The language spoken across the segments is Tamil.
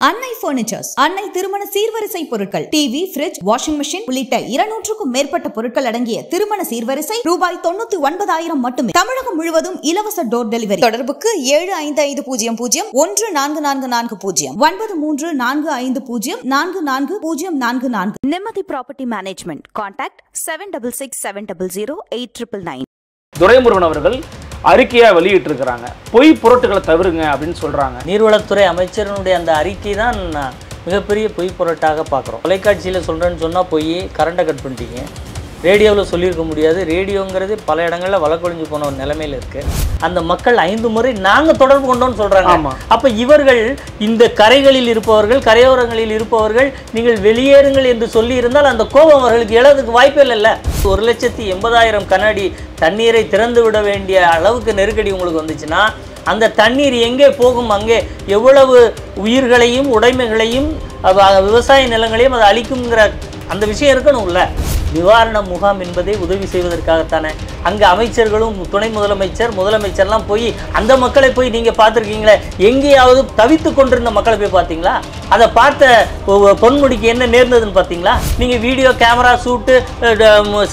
அன்னை பர்னிச்சர்ஸ், அன்னை திருமண சீர்வரிசை பொருட்கள், டிவி, ஃபிரிட்ஜ், வாஷிங் மெஷின் உள்ளிட்ட 200க்கும் மேற்பட்ட பொருட்கள் அடங்கிய திருமண சீர்வரிசை ரூபாய் 99,000 மட்டுமே. தமிழகம் முழுவதும் இலவச டோர் டெலிவரி. தொடர்புக்கு 7550144440 9345044044. நிம்மதி ப்ராப்பர்ட்டி மேனேஜ்மெண்ட். கான்டாக்ட் 7667008999. துரைமுருகன் அவர்கள் அறிக்கையா வெளியிட்டு இருக்கிறாங்க. பொய் புரட்டுகளை தவிருங்க அப்படின்னு சொல்றாங்க. நீர்வளத்துறை அமைச்சரனுடைய அந்த அறிக்கை தான் மிகப்பெரிய பொய் புரட்டாக பார்க்குறோம். தொலைக்காட்சியில் சொல்கிறேன்னு சொன்னால் போய் கரண்டை கட் பண்ணிட்டீங்க. ரேடியோவில் சொல்லியிருக்க முடியாது. ரேடியோங்கிறது பல இடங்களில் வழக்கொழிஞ்சு போன ஒரு நிலைமையில் இருக்குது. அந்த மக்கள் 5 முறை நாங்கள் தொடர்பு கொண்டோன்னு சொல்கிறாங்க. அப்போ இவர்கள் இந்த கரைகளில் இருப்பவர்கள், கரையோரங்களில் இருப்பவர்கள் நீங்கள் வெளியேறுங்கள் என்று சொல்லி இருந்தால் அந்த கோபம் அவர்களுக்கு எழறதுக்கு வாய்ப்பே இல்லைல்ல. 1,80,000 கனஅடி தண்ணீரை திறந்து விட வேண்டிய அளவுக்கு நெருக்கடி உங்களுக்கு வந்துச்சுன்னா அந்த தண்ணீர் எங்கே போகும்? அங்கே எவ்வளவு உயிர்களையும் உடைமைகளையும் விவசாய நிலங்களையும் அது அழிக்குங்கிற அந்த விஷயம் இருக்கணும்ல. நிவாரண முகாம் என்பதை உதவி செய்வதற்காகத்தானே. அங்கே அமைச்சர்களும் துணை முதலமைச்சர் முதலமைச்சர்லாம் போய் அந்த மக்களை போய் நீங்கள் பார்த்துருக்கீங்களே? எங்கேயாவது தவித்து கொண்டிருந்த மக்களை போய் பார்த்தீங்களா? அதை பார்த்த பொன்முடிக்கு என்ன நேர்ந்ததுன்னு பார்த்தீங்களா? நீங்கள் video camera shoot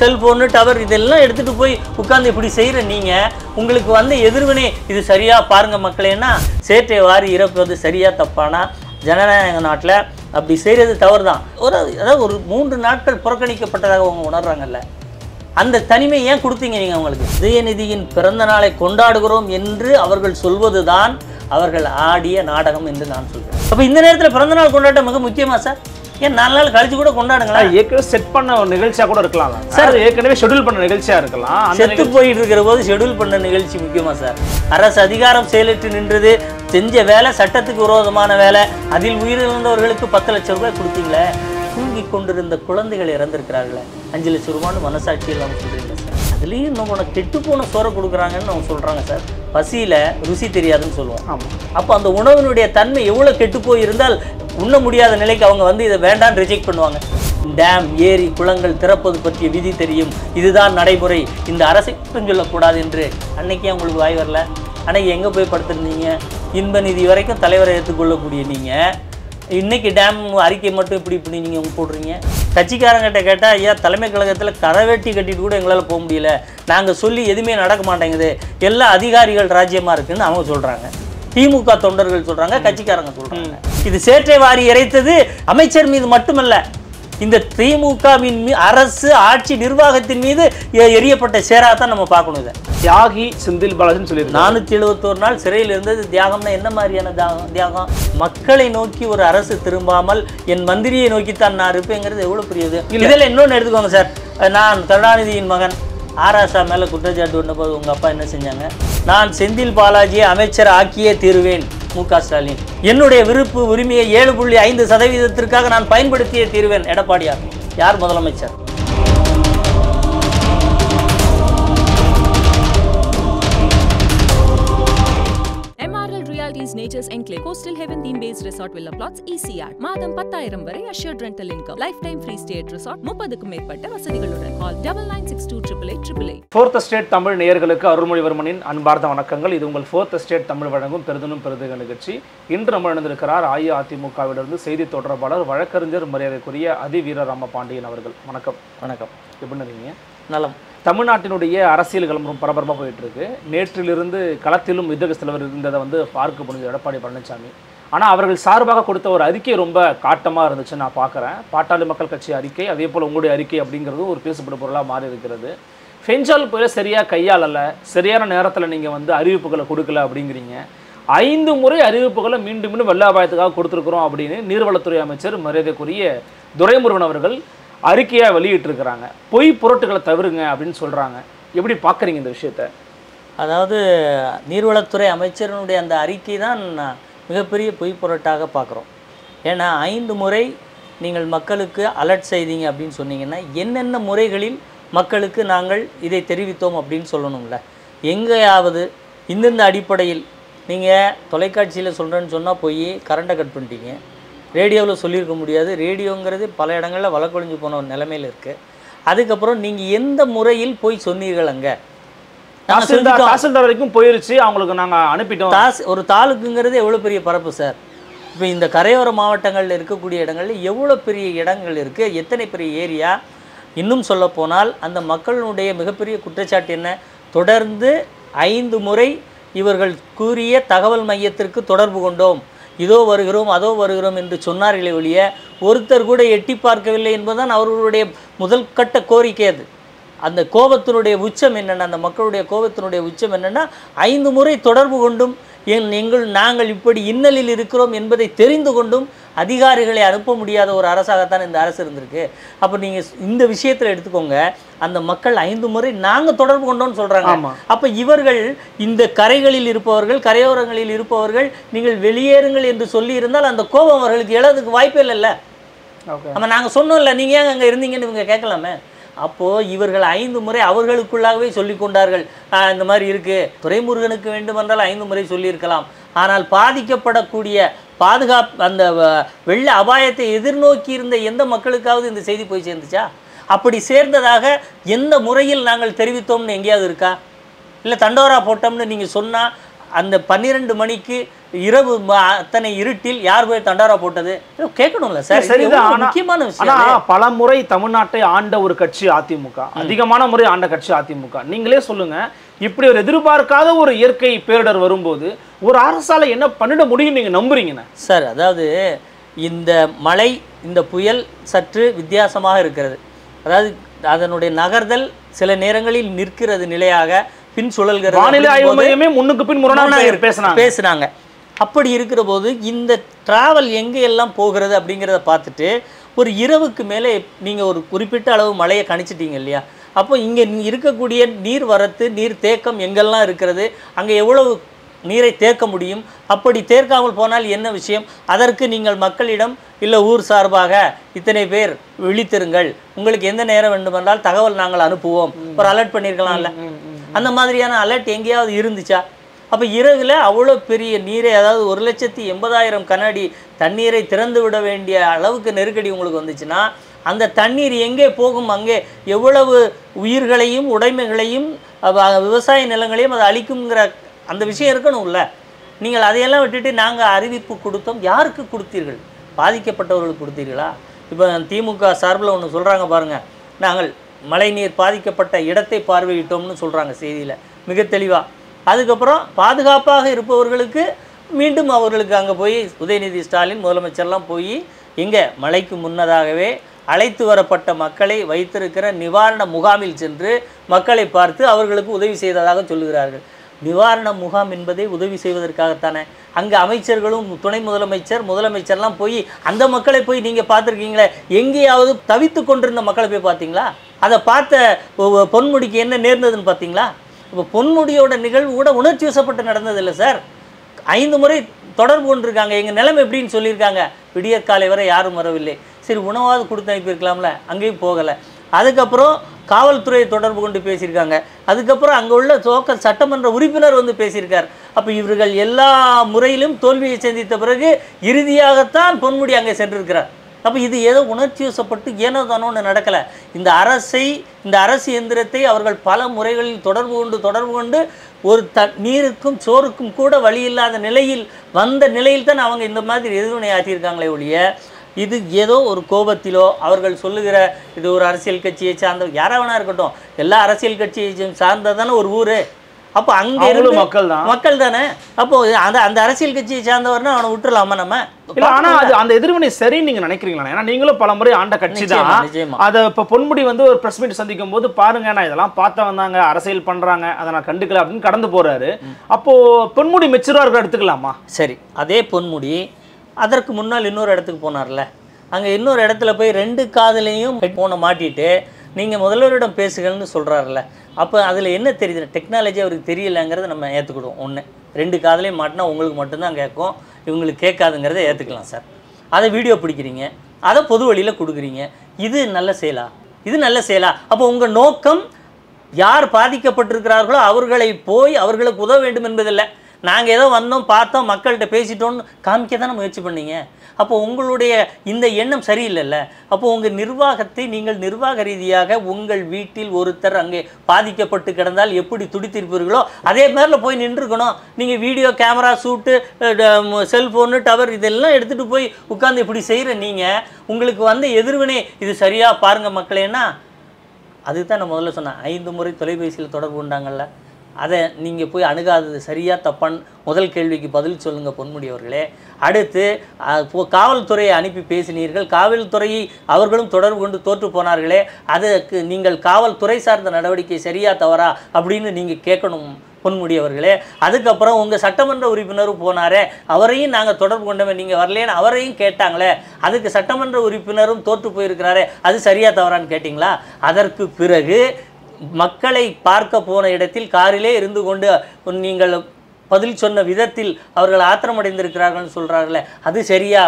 cellphone tower இதெல்லாம் எடுத்துகிட்டு போய் உட்காந்து இப்படி செய்கிற நீங்கள் உங்களுக்கு வந்து எதிர்வினை இது சரியாக பாருங்கள் மக்களேன்னா சேற்றை வாரி இறப்பது சரியாக தப்பானா? ஜனநாயக நாட்டில் அப்படி செய்கிறது தவறு தான். அதாவது ஒரு 3 நாட்கள் புறக்கணிக்கப்பட்டதாக அவங்க உணர்றாங்கல்ல. அந்த தனிமை ஏன் கொடுத்தீங்க நீங்கள் அவங்களுக்கு? உதயநிதியின் பிறந்த நாளை கொண்டாடுகிறோம் என்று அவர்கள் சொல்வது தான் அவர்கள் ஆடிய நாடகம் என்று நான் சொல்கிறேன். அப்போ இந்த நேரத்தில் பிறந்த நாள் கொண்டாட்டம் மிக முக்கியமா சார்? ஏன் 4 நாள் கழிச்சு கூட கொண்டாடுங்களா? ஏற்கனவே செட் பண்ண ஒரு நிகழ்ச்சியாக கூட இருக்கலாம் சார். ஏற்கனவே ஷெட்யூல் பண்ண நிகழ்ச்சியாக இருக்கலாம். செத்து போயிட்டு இருக்கிற போது ஷெட்யூல் பண்ண நிகழ்ச்சி முக்கியமா சார்? அரசு அதிகாரம் செயலற்று நின்றது, செஞ்ச வேலை சட்டத்துக்கு விரோதமான வேலை, அதில் உயிரிழந்தவர்களுக்கு 10 லட்சம் ரூபாய் கொடுத்தீங்களே. தூங்கி கொண்டிருந்த குழந்தைகள் இறந்திருக்கிறார்களே, 5 லட்சம் ரூபான்னு மனசாட்சி இல்லாமல் சொல்கிறீங்களா சார்? அதுலேயும் இன்னும் உனக்கு கெட்டுப்போன சோறை கொடுக்குறாங்கன்னு அவங்க சொல்கிறாங்க சார். பசியில் ருசி தெரியாதுன்னு சொல்லுவோம். ஆமாம். அப்போ அந்த உணவினுடைய தன்மை எவ்வளோ கெட்டு போய் இருந்தால் உண்ண முடியாத நிலைக்கு அவங்க வந்து இதை வேண்டான்னு ரிஜெக்ட் பண்ணுவாங்க. டேம், ஏரி, குளங்கள் திறப்பது பற்றிய விதி தெரியும், இதுதான் நடைமுறை, இந்த அரசை சொல்லக்கூடாது என்று அன்னைக்கே அவங்களுக்கு வாய் வரல. அன்னைக்கு எங்கே போய் படுத்துருந்தீங்க? இன்ப நிதி வரைக்கும் தலைவரை ஏற்றுக்கொள்ளக்கூடிய நீங்கள் இன்றைக்கி டேம் அறிக்கை மட்டும் இப்படி நீங்கள் போடுறீங்க. கட்சிக்காரங்கிட்ட கேட்டால் ஐயா தலைமை கழகத்தில் கரவேட்டி கட்டிட்டு கூட எங்களால் போக முடியல, நாங்கள் சொல்லி எதுவுமே நடக்க மாட்டேங்குது, எல்லா அதிகாரிகள் ராஜ்யமாக இருக்குதுன்னு அவங்க சொல்கிறாங்க. திமுக தொண்டர்கள் சொல்கிறாங்க, கட்சிக்காரங்க சொல்கிறாங்க. இது சேற்றை வாரி இறைத்தது அமைச்சர் மீது மட்டுமல்ல, இந்த திமுகவின் அரசு ஆட்சி நிர்வாகத்தின் மீது எரியப்பட்ட சேராதான் நம்ம பார்க்கணும். இதை தியாகி செந்தில் பாலாஜின்னு சொல்லி 471 நாள் சிறையில் இருந்தது தியாகம்னா என்ன மாதிரியான தியாகம்? மக்களை நோக்கி ஒரு அரசு திரும்பாமல் என் மந்திரியை நோக்கித்தான் நான் இருப்பேங்கிறது எவ்வளோ பெரியது. இதில் இன்னொன்று எடுத்துக்கோங்க சார். நான் கருணாநிதியின் மகன் ஆராசா மேலே குற்றச்சாட்டு வந்தபோது உங்கள் அப்பா என்ன செஞ்சாங்க? நான் செந்தில் பாலாஜியை அமைச்சர் ஆக்கியே தீருவேன் மு.க. ஸ்டாலின். என்னுடைய விருப்பு உரிமையை 7.5% நான் பயன்படுத்தியே தீருவேன் எடப்பாடியார். யார் முதலமைச்சர்? Nature's Enclave, Coastal Heaven theme-based resort villa plots, ECR. மாதம் 10,000 வரை assured rental income. Lifetime free stay at resort. 30க்கும் மேற்பட்ட வசதிகளுடன். Call 9962888888. Fourth Estate தமிழ் நேயர்களுக்கு அருள்மொழிவர்மனின் அன்பார்ந்த வணக்கங்கள். இது உங்கள் Fourth Estate தமிழ் வழங்கும் பெருதனும் பெருதுக நிகழ்ச்சி. இன்று நம்ம இணைந்திருக்கிறார் அஇஅதிமுகவிலிருந்து செய்தி தொடர்பாளர் வழக்கறிஞர் மரியாதைக்குரிய அதிவீர ராமபாண்டியன் அவர்கள். வணக்கம். வணக்கம். எப்படி இருக்கீங்க? நலம். தமிழ்நாட்டினுடைய அரசியல் கிளம்பும் பரபரப்பாக போயிட்டு இருக்கு. நேற்றிலிருந்து களத்திலும் யுத்தக தலைவர் இருந்ததை வந்து பார்க்க முடிஞ்சது எடப்பாடி பழனிசாமி. ஆனால் அவர்கள் சார்பாக கொடுத்த ஒரு அறிக்கை ரொம்ப காட்டமாக இருந்துச்சு. நான் பார்க்குறேன் பாட்டாளி மக்கள் கட்சி அறிக்கை, அதே போல் உங்களுடைய அறிக்கை அப்படிங்கிறது ஒரு பேசப்படும் பொருளாக மாறி இருக்கிறது. ஃபெஞ்சால் புயலை சரியாக கையாளலை, சரியான நேரத்தில் நீங்கள் வந்து அறிவிப்புகளை கொடுக்கல அப்படிங்கிறீங்க. 5 முறை அறிவிப்புகளை மீண்டும் மீண்டும் வெள்ள அபாயத்துக்காக கொடுத்துருக்குறோம் அப்படின்னு நீர்வளத்துறை அமைச்சர் மரியாதைக்குரிய துரைமுருகன் அவர்கள் அறிக்கையாக வெளியிட்டிருக்கிறாங்க. பொய் புரட்டுகளை தவிருங்க அப்படின்னு சொல்கிறாங்க. எப்படி பார்க்குறீங்க இந்த விஷயத்தை? அதாவது நீர்வளத்துறை அமைச்சரனுடைய அந்த அறிக்கை தான் மிகப்பெரிய பொய் புரட்டாக பார்க்குறோம். ஏன்னா 5 முறை நீங்கள் மக்களுக்கு அலர்ட் செய்தீங்க அப்படின்னு சொன்னீங்கன்னா என்னென்ன முறைகளில் மக்களுக்கு நாங்கள் இதை தெரிவித்தோம் அப்படின்னு சொல்லணும்ல. எங்கேயாவது இந்தந்த அடிப்படையில் நீங்கள் தொலைக்காட்சியில் சொல்கிறேன்னு சொன்னால் போய் கரண்டை கட் பண்ணிட்டீங்க. ரேடியோவில் சொல்லியிருக்க முடியாது. ரேடியோங்கிறது பல இடங்களில் வழக்கொழிஞ்சு போன ஒரு நிலைமையில் இருக்குது. அதுக்கப்புறம் நீங்கள் எந்த முறையில் போய் சொன்னீர்கள்? அங்கே தாசில்தார் வரைக்கும் போயிருச்சு, அவங்களுக்கு நாங்கள் அனுப்பிட்டோம். ஒரு தாலுக்குங்கிறது எவ்வளோ பெரிய பரப்பு சார். இப்போ இந்த கரையோர மாவட்டங்களில் இருக்கக்கூடிய இடங்களில் எவ்வளோ பெரிய இடங்கள் இருக்குது, எத்தனை பெரிய ஏரியா. இன்னும் சொல்லப்போனால் அந்த மக்களுடைய மிகப்பெரிய குற்றச்சாட்டு என்ன, தொடர்ந்து 5 முறை இவர்கள் கூறிய தகவல் மையத்திற்கு தொடர்பு கொண்டோம், இதோ வருகிறோம் அதோ வருகிறோம் என்று சொன்னார்களே ஒழிய ஒருத்தர் கூட எட்டி பார்க்கவில்லை என்பதுதான் அவர்களுடைய முதல் கட்ட கோரிக்கை. அது அந்த கோபத்தினுடைய உச்சம் என்னென்னா, அந்த மக்களுடைய கோபத்தினுடைய உச்சம் என்னென்னா, 5 முறை தொடர்பு கொண்டும் நாங்கள் இப்படி இன்னலில் இருக்கிறோம் என்பதை தெரிந்து கொண்டும் அதிகாரிகளை அனுப்ப முடியாத ஒரு அரசாகத்தான் இந்த அரசு இருந்திருக்கு. அப்போ நீங்கள் இந்த விஷயத்தில் எடுத்துக்கோங்க, அந்த மக்கள் 5 முறை நாங்கள் தொடர்பு கொண்டோம்னு சொல்கிறாங்க. அப்போ இவர்கள் இந்த கரைகளில் இருப்பவர்கள், கரையோரங்களில் இருப்பவர்கள் நீங்கள் வெளியேறுங்கள் என்று சொல்லி இருந்தால் அந்த கோபம் அவர்களுக்கு எழறதுக்கு வாய்ப்பே இல்லைல்ல. நம்ம நாங்கள் சொன்னோம்ல, நீங்கள் ஏன் அங்கே இருந்தீங்கன்னு இவங்க கேட்கலாமே. அப்போது இவர்கள் 5 முறை அவர்களுக்குள்ளாகவே சொல்லி கொண்டார்கள், இந்த மாதிரி இருக்குது. துரைமுருகனுக்கு வேண்டுமென்றால் 5 முறை சொல்லியிருக்கலாம். ஆனால் பாதிக்கப்படக்கூடிய அந்த வெள்ள அபாயத்தை எதிர்நோக்கி இருந்த எந்த மக்களுக்காவது இந்த செய்தி போய் சேர்ந்துச்சா? அப்படி சேர்ந்ததாக எந்த முறையில் நாங்கள் தெரிவித்தோம்னு எங்கேயாவது இருக்கா? இல்லை தண்டோரா போட்டோம்னு நீங்கள் சொன்னால் அந்த 12 மணிக்கு இரவு அத்தனை இருட்டில் யார் போய் தண்டோரா போட்டது கேட்கணும்ல சார். முக்கியமான விஷயம். பல முறை தமிழ்நாட்டை ஆண்ட ஒரு கட்சி அதிமுக, அதிகமான முறை ஆண்ட கட்சி அதிமுக. நீங்களே சொல்லுங்க, இப்படி ஒரு எதிர்பார்க்காத ஒரு இயற்கை பேரிடர் வரும்போது ஒரு அரசால என்ன பண்ணிட முடியும் நீங்க நம்புறீங்கன்னு சார்? அதாவது இந்த மழை, இந்த புயல் சற்று வித்தியாசமாக இருக்கிறது. அதாவது அதனுடைய நகர்தல் சில நேரங்களில் நிற்கிறது நிலையாக, பின் சுழல்கிறது. வானிலை ஆய்வு மையமே முன்னுக்கு பின் முரணாக பேசுனாங்க. அப்படி இருக்கிற போது இந்த டிராவல் எங்கே எல்லாம் போகிறது அப்படிங்கிறத பார்த்துட்டு ஒரு இரவுக்கு மேலே நீங்கள் ஒரு குறிப்பிட்ட அளவு மழையை கணிச்சிட்டீங்க இல்லையா? அப்போ இங்கே இருக்கக்கூடிய நீர் வரத்து, நீர் தேக்கம் எங்கெல்லாம் இருக்கிறது, அங்கே எவ்வளவு நீரை தேக்க முடியும், அப்படி தேக்காமல் போனால் என்ன விஷயம், அதற்கு நீங்கள் மக்களிடம் இல்லை ஊர் சார்பாக இத்தனை பேர் விழித்திருங்கள், உங்களுக்கு எந்த நேரம் வேண்டுமென்றால் தகவல் நாங்கள் அனுப்புவோம், ஒரு அலர்ட் பண்ணியிருக்கலாம்ல. அந்த மாதிரியான அலர்ட் எங்கேயாவது இருந்துச்சா? அப்போ இரவில் அவ்வளோ பெரிய நீரை, அதாவது 1,80,000 கனஅடி தண்ணீரை திறந்து விட வேண்டிய அளவுக்கு நெருக்கடி உங்களுக்கு வந்துச்சுன்னா அந்த தண்ணீர் எங்கே போகும், அங்கே எவ்வளவு உயிர்களையும் உடைமைகளையும் விவசாய நிலங்களையும் அது அழிக்குங்கிற அந்த விஷயம் இருக்கணும்ல. நீங்கள் அதையெல்லாம் விட்டுட்டு நாங்கள் அறிவிப்பு கொடுத்தோம், யாருக்கு கொடுத்தீர்கள்? பாதிக்கப்பட்டவர்களுக்கு கொடுத்தீர்களா? இப்போ திமுக சார்பில் ஒன்று சொல்கிறாங்க பாருங்கள், நாங்கள் மழைநீர் பாதிக்கப்பட்ட இடத்தை பார்வையிட்டோம்னு சொல்கிறாங்க செய்தியில் மிக தெளிவாக. அதுக்கப்புறம் பாதுகாப்பாக இருப்பவர்களுக்கு மீண்டும் அவர்களுக்கு அங்கே போய் உதயநிதி ஸ்டாலின் முதலமைச்சர்லாம் போய் எங்கே மழைக்கு முன்னதாகவே அழைத்து வரப்பட்ட மக்களை வைத்திருக்கிற நிவாரண முகாமில் சென்று மக்களை பார்த்து அவர்களுக்கு உதவி செய்ததாக சொல்லுகிறார்கள். நிவாரண முகாம் என்பதை உதவி செய்வதற்காகத்தானே. அங்கே அமைச்சர்களும் துணை முதலமைச்சர்லாம் போய் அந்த மக்களை போய் நீங்கள் பார்த்துருக்கீங்களே, எங்கேயாவது தவித்து கொண்டிருந்த மக்களை போய் பார்த்தீங்களா? அதை பார்த்த பொன்முடிக்கு என்ன நேர்ந்ததுன்னு பார்த்தீங்களா? இப்போ பொன்முடியோட நிகழ்வு கூட உணர்ச்சி வசப்பட்டு நடந்ததில்லை சார். 5 முறை தொடர்பு கொண்டிருக்காங்க, எங்கள் நிலைமை எப்படின்னு சொல்லியிருக்காங்க. விடியற்காலை வரை யாரும் வரவில்லை. சரி, உணவாவது கொடுத்து அனுப்பியிருக்கலாம்ல, அங்கேயும் போகலை. அதுக்கப்புறம் காவல்துறையை தொடர்பு கொண்டு பேசியிருக்காங்க. அதுக்கப்புறம் அங்கே உள்ள லோக்கல் சட்டமன்ற உறுப்பினர் வந்து பேசியிருக்கார். அப்போ இவர்கள் எல்லா முறையிலும் தோல்வியை சந்தித்த பிறகு இறுதியாகத்தான் பொன்முடி அங்கே சென்றிருக்கிறார். அப்போ இது ஏதோ உணர்ச்சி வசப்பட்டு ஏனோ தானோன்னு நடக்கலை. இந்த அரசு எந்திரத்தை அவர்கள் பல முறைகளில் தொடர்பு கொண்டு ஒரு நீருக்கும் சோறுக்கும் கூட வழி இல்லாத நிலையில் வந்த நிலையில் தான் அவங்க இந்த மாதிரி எதிர்வினை ஆற்றியிருக்காங்களே ஒழிய, இது ஏதோ ஒரு கோபத்திலோ அவர்கள் சொல்லுகிற இது ஒரு அரசியல் கட்சியை சார்ந்த யாராவனா இருக்கட்டும், எல்லா அரசியல் கட்சியையும் சார்ந்ததானே ஒரு ஊர். அப்போ அங்கே இருந்து மக்கள் தானே. அப்போ அந்த அரசியல் கட்சியை சார்ந்தவர்னா அவனை விட்டுலாமா நம்ம? ஆனா அது அந்த எதிர்வினை சரின்னு நீங்க நினைக்கிறீங்களா? ஏன்னா நீங்களும் பல முறை ஆண்ட கட்சி தான். அதை இப்போ பொன்முடி வந்து ஒரு பிரஸ் மீட் சந்திக்கும் போது பாருங்க, நான் இதெல்லாம் பார்த்த வந்தாங்க, அரசியல் பண்றாங்க, அதை நான் கண்டுக்கல அப்படின்னு கடந்து போறாரு. அப்போ பொன்முடி மெச்சூரா இருக்க எடுத்துக்கலாமா? சரி, அதே பொன்முடி அதற்கு முன்னால் இன்னொரு இடத்துக்கு போனார்ல, அங்கே இன்னொரு இடத்துல போய் 2 காதலையும் போன மாட்டிட்டு நீங்கள் முதல்வரிடம் பேசுகள்னு சொல்கிறாருல்ல. அப்போ அதில் என்ன தெரியுது? டெக்னாலஜி அவருக்கு தெரியலைங்கிறத நம்ம ஏற்றுக்கிடுவோம். 2 காதலையும் மாட்டினா உங்களுக்கு மட்டும்தான் கேட்கும், இவங்களுக்கு கேட்காதுங்கிறத ஏற்றுக்கலாம் சார். அதை வீடியோ பிடிக்கிறீங்க, அதை பொது வழியில் கொடுக்குறீங்க. இது நல்ல செயலா? அப்போ உங்கள் நோக்கம் யார் பாதிக்கப்பட்டிருக்கிறார்களோ அவர்களை போய் அவர்களுக்கு உதவ வேண்டும் என்பதில்லை. நாங்கள் ஏதோ வந்தோம் பார்த்தோம் மக்கள்கிட்ட பேசிட்டோன்னு காமிக்க தானே முயற்சி பண்ணீங்க. அப்போ உங்களுடைய இந்த எண்ணம் சரியில்லைல்ல. அப்போ உங்கள் நிர்வாகத்தை நீங்கள் நிர்வாக ரீதியாக உங்கள் வீட்டில் ஒருத்தர் அங்கே பாதிக்கப்பட்டு கிடந்தால் எப்படி துடித்திருப்பீர்களோ அதே மாதிரில போய் நின்றுக்கணும். நீங்கள் video camera shoot cellphone tower இதெல்லாம் எடுத்துகிட்டு போய் உட்காந்து இப்படி செய்கிற நீங்கள் உங்களுக்கு வந்து எதிர்வினை இது சரியாக பாருங்கள் மக்களேன்னா அதுதான் நான் முதல்ல சொன்னேன். 5 முறை தொலைபேசியில் தொடர்பு கொண்டாங்கல்ல, அதை நீங்கள் போய் அணுகாதது சரியா தப்பான்னு முதல் கேள்விக்கு பதில் சொல்லுங்கள் பொன்முடி அவர்களே. அடுத்து காவல்துறையை அனுப்பி பேசினீர்கள், காவல்துறையை அவர்களும் தொடர்பு கொண்டு தோற்று போனார்களே, அதுக்கு நீங்கள் காவல்துறை சார்ந்த நடவடிக்கை சரியா தவறா அப்படின்னு நீங்கள் கேட்கணும் பொன்முடி அவர்களே. அதுக்கப்புறம் உங்கள் சட்டமன்ற உறுப்பினரும் போனாரே, அவரையும் நாங்கள் தொடர்பு கொண்டவன் நீங்கள் வரலேன்னு அவரையும் கேட்டாங்களே, அதுக்கு சட்டமன்ற உறுப்பினரும் தோற்று போயிருக்கிறாரே, அது சரியா தவறான்னு கேட்டிங்களா? அதற்கு பிறகு மக்களை பார்க்க போன இடத்தில் காரிலே இருந்து கொண்டு நீங்கள் பதில் சொன்ன விதத்தில் அவர்கள் ஆத்திரமடைந்திருக்கிறார்கள் சொல்கிறார்களே, அது சரியா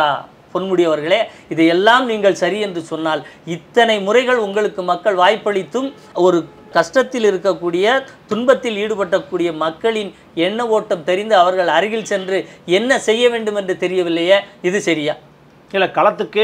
பொன்முடி அவர்களே? இதையெல்லாம் நீங்கள் சரி என்று சொன்னால் இத்தனை முறைகள் உங்களுக்கு மக்கள் வாய்ப்பளித்தும் ஒரு கஷ்டத்தில் இருக்கக்கூடிய துன்பத்தில் ஈடுபட்டக்கூடிய மக்களின் எண்ண ஓட்டம் தெரிந்து அவர்கள் அருகில் சென்று என்ன செய்ய வேண்டும் என்று தெரியவில்லையே, இது சரியா? இல்லை, களத்துக்கே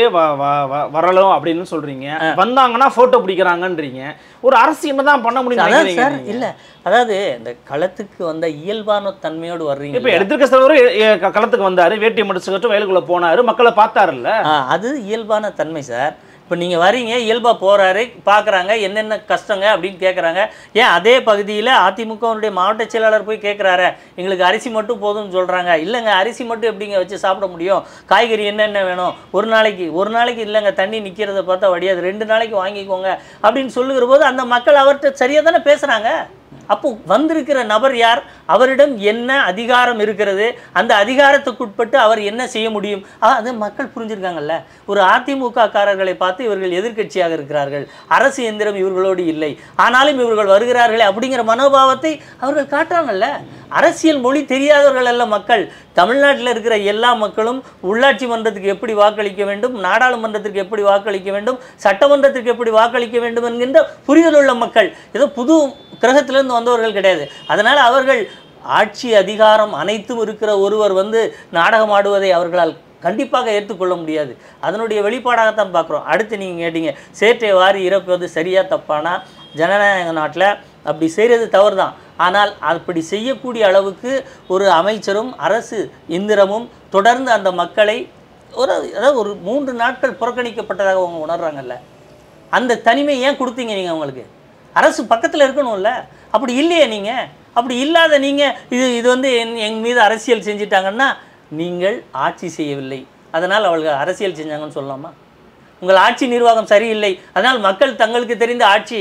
வரலாம் அப்படின்னு சொல்றீங்க, வந்தாங்கன்னா போட்டோ பிடிக்கிறாங்கன்றீங்க. ஒரு அரசு என்னதான் பண்ண முடியும் சார்? இல்லை, அதாவது இந்த களத்துக்கு வந்த இயல்பான தன்மையோடு வர்றீங்க. இப்போ எதிர்க்க தலைவர் களத்துக்கு வந்தாரு, வேட்டி முடிச்சுக்கிட்டு வயலுக்குள்ள போனாரு, மக்களை பார்த்தாருல்ல, அது இயல்பான தன்மை சார். இப்போ நீங்கள் வரீங்க, இயல்பாக போகிறாரு, பார்க்குறாங்க என்னென்ன கஷ்டங்க அப்படின்னு கேட்குறாங்க. ஏன் அதே பகுதியில் அதிமுகவுடைய மாவட்ட செயலாளர் போய் கேட்குறாரு, எங்களுக்கு அரிசி மட்டும் போதும்னு சொல்கிறாங்க. இல்லைங்க, அரிசி மட்டும் எப்படிங்க வச்சு சாப்பிட முடியும், காய்கறி என்னென்ன வேணும், ஒரு நாளைக்கு இல்லைங்க, தண்ணி நிற்கிறத பார்த்தா வடியாது, 2 நாளைக்கு வாங்கிக்கோங்க அப்படின்னு சொல்லுகிற போது அந்த மக்கள் அவர்கிட்ட சரியாக தானே பேசுகிறாங்க. அப்போ வந்திருக்கிற நபர் யார், அவரிடம் என்ன அதிகாரம் இருக்கிறது, அந்த அதிகாரத்துக்குட்பட்டு அவர் என்ன செய்ய முடியும், அது மக்கள் புரிஞ்சிருக்காங்கல்ல. ஒரு அதிமுக காரர்களை பார்த்து இவர்கள் எதிர்க்கட்சியாக இருக்கிறார்கள், அரசு எந்திரம் இவர்களோடு இல்லை, ஆனாலும் இவர்கள் வருகிறார்களே அப்படிங்கிற மனோபாவத்தை அவர்கள் காட்டுறாங்கல்ல. அரசியல் மொழி தெரியாதவர்கள் அல்ல மக்கள். தமிழ்நாட்டில் இருக்கிற எல்லா மக்களும் உள்ளாட்சி மன்றத்துக்கு எப்படி வாக்களிக்க வேண்டும், நாடாளுமன்றத்திற்கு எப்படி வாக்களிக்க வேண்டும், சட்டமன்றத்திற்கு எப்படி வாக்களிக்க வேண்டும் என்கின்ற புரிதல் உள்ள மக்கள். ஏதோ புது கிரகத்திலிருந்து வந்தவர்கள் கிடையாது. அதனால் அவர்கள் ஆட்சி அதிகாரம் அனைத்தும் இருக்கிற ஒருவர் வந்து நாடகம் ஆடுவதை அவர்களால் கண்டிப்பாக ஏற்றுக்கொள்ள முடியாது. அதனுடைய வெளிப்பாடாகத்தான் பார்க்குறோம். அடுத்து நீங்கள் கேட்டீங்க, சேற்றை வாரி இறப்பது சரியா தப்பானா? ஜனநாயக நாட்டில் அப்படி செய்கிறது தவறு தான். ஆனால் அப்படி செய்யக்கூடிய அளவுக்கு ஒரு அமைச்சரும் அரசு இந்திரமும் தொடர்ந்து அந்த மக்களை அதாவது ஒரு 3 நாட்கள் புறக்கணிக்கப்பட்டதாக அவங்க உணர்றாங்கல்ல, அந்த தனிமை ஏன் கொடுத்தீங்க நீங்கள்? அவங்களுக்கு அரசு பக்கத்தில் இருக்கணும்ல. அப்படி இல்லையே நீங்கள், அப்படி இல்லாத நீங்கள் இது வந்து என் மீது அரசியல் செஞ்சிட்டாங்கன்னா நீங்கள் ஆட்சி செய்யவில்லை, அதனால் அவர்கள் அரசியல் செஞ்சாங்கன்னு சொல்லலாமா? உங்கள் ஆட்சி நிர்வாகம் சரியில்லை, அதனால் மக்கள் தங்களுக்கு தெரிந்த ஆட்சி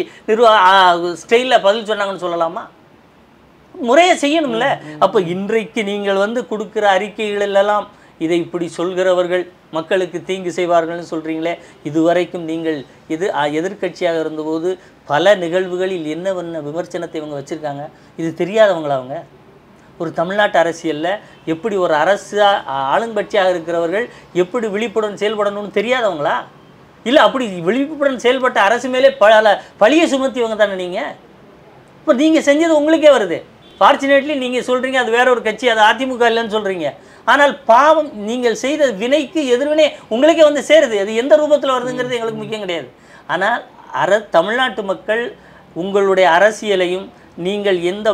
ஸ்டைலில் பதில் சொன்னாங்கன்னு சொல்லலாமா? முறையை செய்யணும்ல. அப்போ இன்றைக்கு நீங்கள் வந்து கொடுக்குற அறிக்கைகளெல்லாம் இதை இப்படி சொல்கிறவர்கள் மக்களுக்கு தீங்கு செய்வார்கள்னு சொல்கிறீங்களே, இதுவரைக்கும் நீங்கள் எதிர்க்கட்சியாக இருந்தபோது பல நிகழ்வுகளில் என்னவென்ன விமர்சனத்தை இவங்க வச்சுருக்காங்க, இது தெரியாதவங்களா? அவங்க ஒரு தமிழ்நாட்டு அரசியலில் எப்படி ஒரு ஆளுங்கட்சியாக இருக்கிறவர்கள் எப்படி விழிப்புடன் செயல்படணும்னு தெரியாதவங்களா? இல்லை அப்படி விழிப்புடன் செயல்பட்ட அரசு மேலே பழியை சுமத்திவங்க தானே நீங்கள்? இப்போ நீங்கள் செஞ்சது உங்களுக்கே வருது. ஃபார்ச்சுனேட்லி நீங்கள் சொல்கிறீங்க அது வேற ஒரு கட்சி, அது அதிமுக இல்லைன்னு சொல்கிறீங்க. ஆனால் பாவம், நீங்கள் செய்த வினைக்கு எதிர்வினை உங்களுக்கே வந்து சேருது. அது எந்த ரூபத்தில் வருதுங்கிறது எங்களுக்கு முக்கியம் கிடையாது. ஆனால் தமிழ்நாட்டு மக்கள் உங்களுடைய அரசியலையும் நீங்கள் எந்த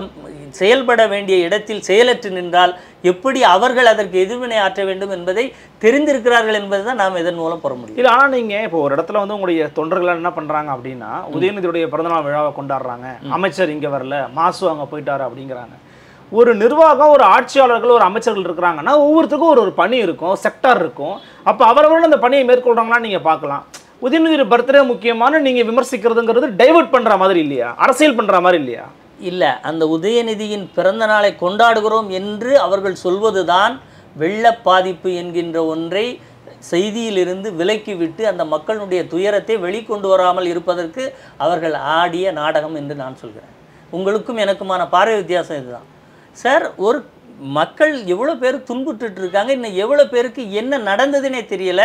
செயல்பட வேண்டிய இடத்தில் செயலற்று நின்றால் எப்படி அவர்கள் அதற்கு எதிர்வினை ஆற்ற வேண்டும் என்பதை தெரிந்திருக்கிறார்கள் என்பதை தான் நாம் இதன் மூலம் பெற முடியும். இல்லை, ஆனால் நீங்கள் இப்போ ஒரு இடத்துல வந்து உங்களுடைய தொண்டர்கள் என்ன பண்ணுறாங்க அப்படின்னா, உதயநிதியுடைய பிறந்தநாள் விழாவை கொண்டாடுறாங்க, அமைச்சர் இங்கே வரல, மாசு அங்கே போயிட்டாரு அப்படிங்கிறாங்க. ஒரு நிர்வாகம், ஒரு ஆட்சியாளர்கள், ஒரு அமைச்சர்கள் இருக்கிறாங்கன்னா ஒவ்வொருத்தருக்கும் ஒரு பணி இருக்கும், செக்டார் இருக்கும். அப்போ அவரவர்கள் அந்த பணியை மேற்கொள்கிறாங்களான்னு நீங்கள் பார்க்கலாம். உதயநிதி பர்த்டே முக்கியமான நீங்கள் விமர்சிக்கிறதுங்கிறது டைவர்ட் பண்ணுற மாதிரி இல்லையா, அரசியல் பண்ணுற மாதிரி இல்லையா? இல்லை, அந்த உதயநிதியின் பிறந்த நாளை கொண்டாடுகிறோம் என்று அவர்கள் சொல்வதுதான் வெள்ள பாதிப்பு என்கின்ற ஒன்றை செய்தியிலிருந்து விலக்கிவிட்டு அந்த மக்களுடைய துயரத்தை வெளிக்கொண்டு வராமல் இருப்பதற்கு அவர்கள் ஆடிய நாடகம் என்று நான் சொல்கிறேன். உங்களுக்கும் எனக்குமான பார்வை வித்தியாசம் இதுதான் சார். ஒரு மக்கள் எவ்வளோ பேர் துன்புற்றுட்டு இருக்காங்க, இன்னும் எவ்வளோ பேருக்கு என்ன நடந்ததுன்னே தெரியல.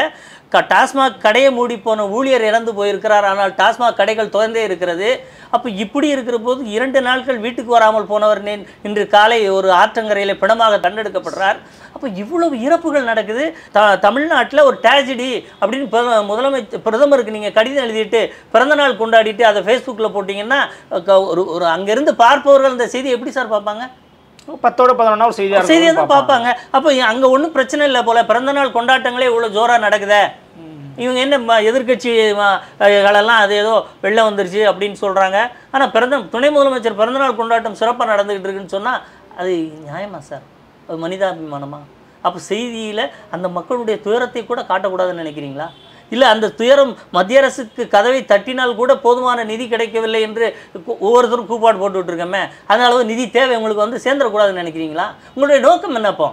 டாஸ்மாக் கடையை மூடி போன ஊழியர் இறந்து போயிருக்கிறார், ஆனால் டாஸ்மாக் கடைகள் திறந்தே இருக்கிறது. அப்போ இப்படி இருக்கிற போது 2 நாட்கள் வீட்டுக்கு வராமல் போனவர் இன்று காலை ஒரு ஆற்றங்கரையில் பிணமாக தண்டெடுக்கப்படுறார். அப்போ இவ்வளவு இறப்புகள் நடக்குது. தமிழ்நாட்டில் ஒரு ட்ராஜடி அப்படின்னு பிரதமருக்கு நீங்கள் கடிதம் எழுதிட்டு பிறந்தநாள் கொண்டாடிட்டு அதை ஃபேஸ்புக்கில் போட்டிங்கன்னா ஒரு அங்கேருந்து பார்ப்பவர்கள் இந்த செய்தி எப்படி சார் பார்ப்பாங்க? 10-11 செய்தியாக தான் பார்ப்பாங்க. அப்போ அங்கே ஒன்றும் பிரச்சனை இல்லை போல, பிறந்தநாள் கொண்டாட்டங்களே இவ்வளோ ஜோராக நடக்குதே, இவங்க என்ன எதிர்கட்சிகளெல்லாம் அது ஏதோ வெள்ளம் வந்துருச்சு அப்படின்னு சொல்கிறாங்க. ஆனால் துணை முதலமைச்சர் பிறந்தநாள் கொண்டாட்டம் சிறப்பாக நடந்துக்கிட்டு இருக்குன்னு சொன்னால் அது நியாயமா சார்? அது மனிதாபிமானமா? அப்போ செய்தியில் அந்த மக்களுடைய துயரத்தை கூட காட்டக்கூடாதுன்னு நினைக்கிறீங்களா? இல்லை அந்த துயரம் மத்திய அரசுக்கு கதவை தட்டினால் கூட போதுமான நிதி கிடைக்கவில்லை என்று ஒவ்வொருத்தரும் கூப்பாடு போட்டுட்ருக்கோமே, அதனால நிதி தேவை உங்களுக்கு வந்து சேர்ந்துடக்கூடாதுன்னு நினைக்கிறீங்களா? உங்களுடைய நோக்கம் என்னப்போ?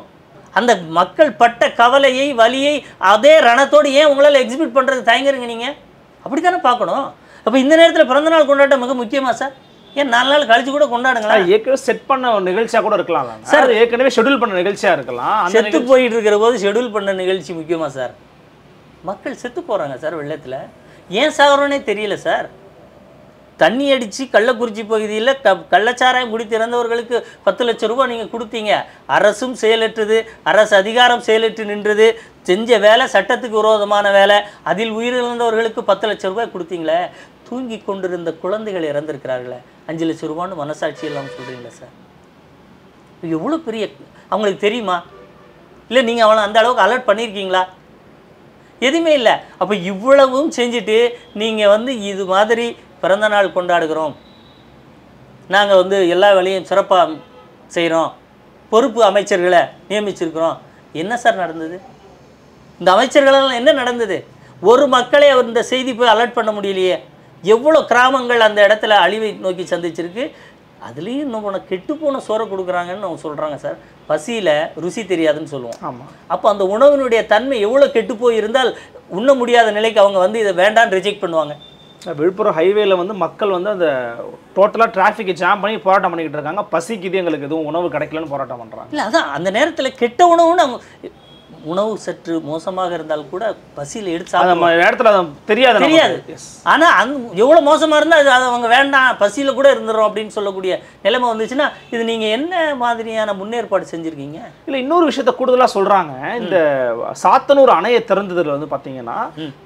அந்த மக்கள் பட்ட கவலையை வலியை அதே ரணத்தோடு ஏன் உங்களால் எக்ஸிபிட் பண்ணுறது தயங்குறீங்க நீங்கள்? அப்படி தானே பார்க்கணும். அப்போ இந்த நேரத்தில் பிறந்தநாள் கொண்டாட்டம் மிக முக்கியமாக சார்? ஏன் 4 நாள் கழிச்சு கூட கொண்டாடுங்களா? ஏற்கனவே செட் பண்ண ஒரு நிகழ்ச்சியாக கூட இருக்கலாம் சார், ஏற்கனவே ஷெட்யூல் பண்ண நிகழ்ச்சியாக இருக்கலாம். செத்து போயிட்டு இருக்கிற போது ஷெட்யூல் பண்ண நிகழ்ச்சி முக்கியமாக சார்? மக்கள் செத்து போகிறாங்க சார் வெள்ளத்தில். ஏன் சாகுறோன்னே தெரியல சார். தண்ணி அடித்து கள்ளக்குறிச்சி பகுதியில் கள்ளச்சாராயம் குடித்து இறந்தவர்களுக்கு 10 லட்சம் ரூபாய் நீங்கள் கொடுத்தீங்க. அரசும் செயலற்றது, அரசு அதிகாரம் செயலற்று நின்றது, செஞ்ச வேலை சட்டத்துக்கு விரோதமான வேலை, அதில் உயிரிழந்தவர்களுக்கு 10 லட்சம் ரூபாய் கொடுத்தீங்களே. தூங்கி கொண்டிருந்த குழந்தைகள் இறந்துருக்கிறார்களே, 5 லட்சம் ரூபான்னு மனசாட்சி இல்லாமல் சொல்கிறீங்களா சார்? எவ்வளோ பெரிய அவங்களுக்கு தெரியுமா? இல்லை நீங்கள் அவளை அந்த அளவுக்கு அலர்ட் பண்ணியிருக்கீங்களா? எதுவுமே இல்லை. அப்போ இவ்வளவும் செஞ்சுட்டு நீங்கள் வந்து இது மாதிரி பிறந்தநாள் கொண்டாடுகிறோம், நாங்கள் வந்து எல்லா வேலையும் சிறப்பாக செய்கிறோம், பொறுப்பு அமைச்சர்களை நியமிச்சிருக்கிறோம். என்ன சார் நடந்தது? இந்த அமைச்சர்களெல்லாம் என்ன நடந்தது? ஒரு மக்களை அவர் இந்த செய்தி போய் அலர்ட் பண்ண முடியலையே. எவ்வளோ கிராமங்கள் அந்த இடத்துல அழிவை நோக்கி சந்திச்சிருக்கு. அதுலேயும் இன்னும் கெட்டு போன சோறை கொடுக்குறாங்கன்னு அவங்க சொல்கிறாங்க சார். பசியில் ருசி தெரியாதுன்னு சொல்லுவோம். ஆமாம். அப்போ அந்த உணவினுடைய தன்மை எவ்வளோ கெட்டு போய் இருந்தால் உண்ண முடியாத நிலைக்கு அவங்க வந்து இதை வேண்டான்னு ரிஜெக்ட் பண்ணுவாங்க. விழுப்புரம் ஹைவேல வந்து மக்கள் வந்து அந்த டோட்டலாக டிராஃபிக்கை ஜாம் பண்ணி போராட்டம் பண்ணிக்கிட்டு இருக்காங்க. பசிக்குது, எங்களுக்கு எதுவும் உணவு கிடைக்கலன்னு போராட்டம் பண்ணுறாங்க. இல்லை அதான் அந்த நேரத்தில் கெட்ட உணவுன்னு அவங்க உணவு சற்று மோசமாக இருந்தால் கூட பசியில் எடுத்து நேரத்தில் அது தெரியாது. ஆனால் எவ்வளோ மோசமாக இருந்தால் அது அவங்க வேண்டாம், பசியில் கூட இருந்துடும் அப்படின்னு சொல்லக்கூடிய நிலைமை வந்துச்சுன்னா இது நீங்கள் என்ன மாதிரியான முன்னேற்பாடு செஞ்சுருக்கீங்க? இல்லை இன்னொரு விஷயத்த கூடுதலாக சொல்கிறாங்க. இந்த சாத்தனூர் அணையை திறந்ததில் வந்து பார்த்தீங்கன்னா,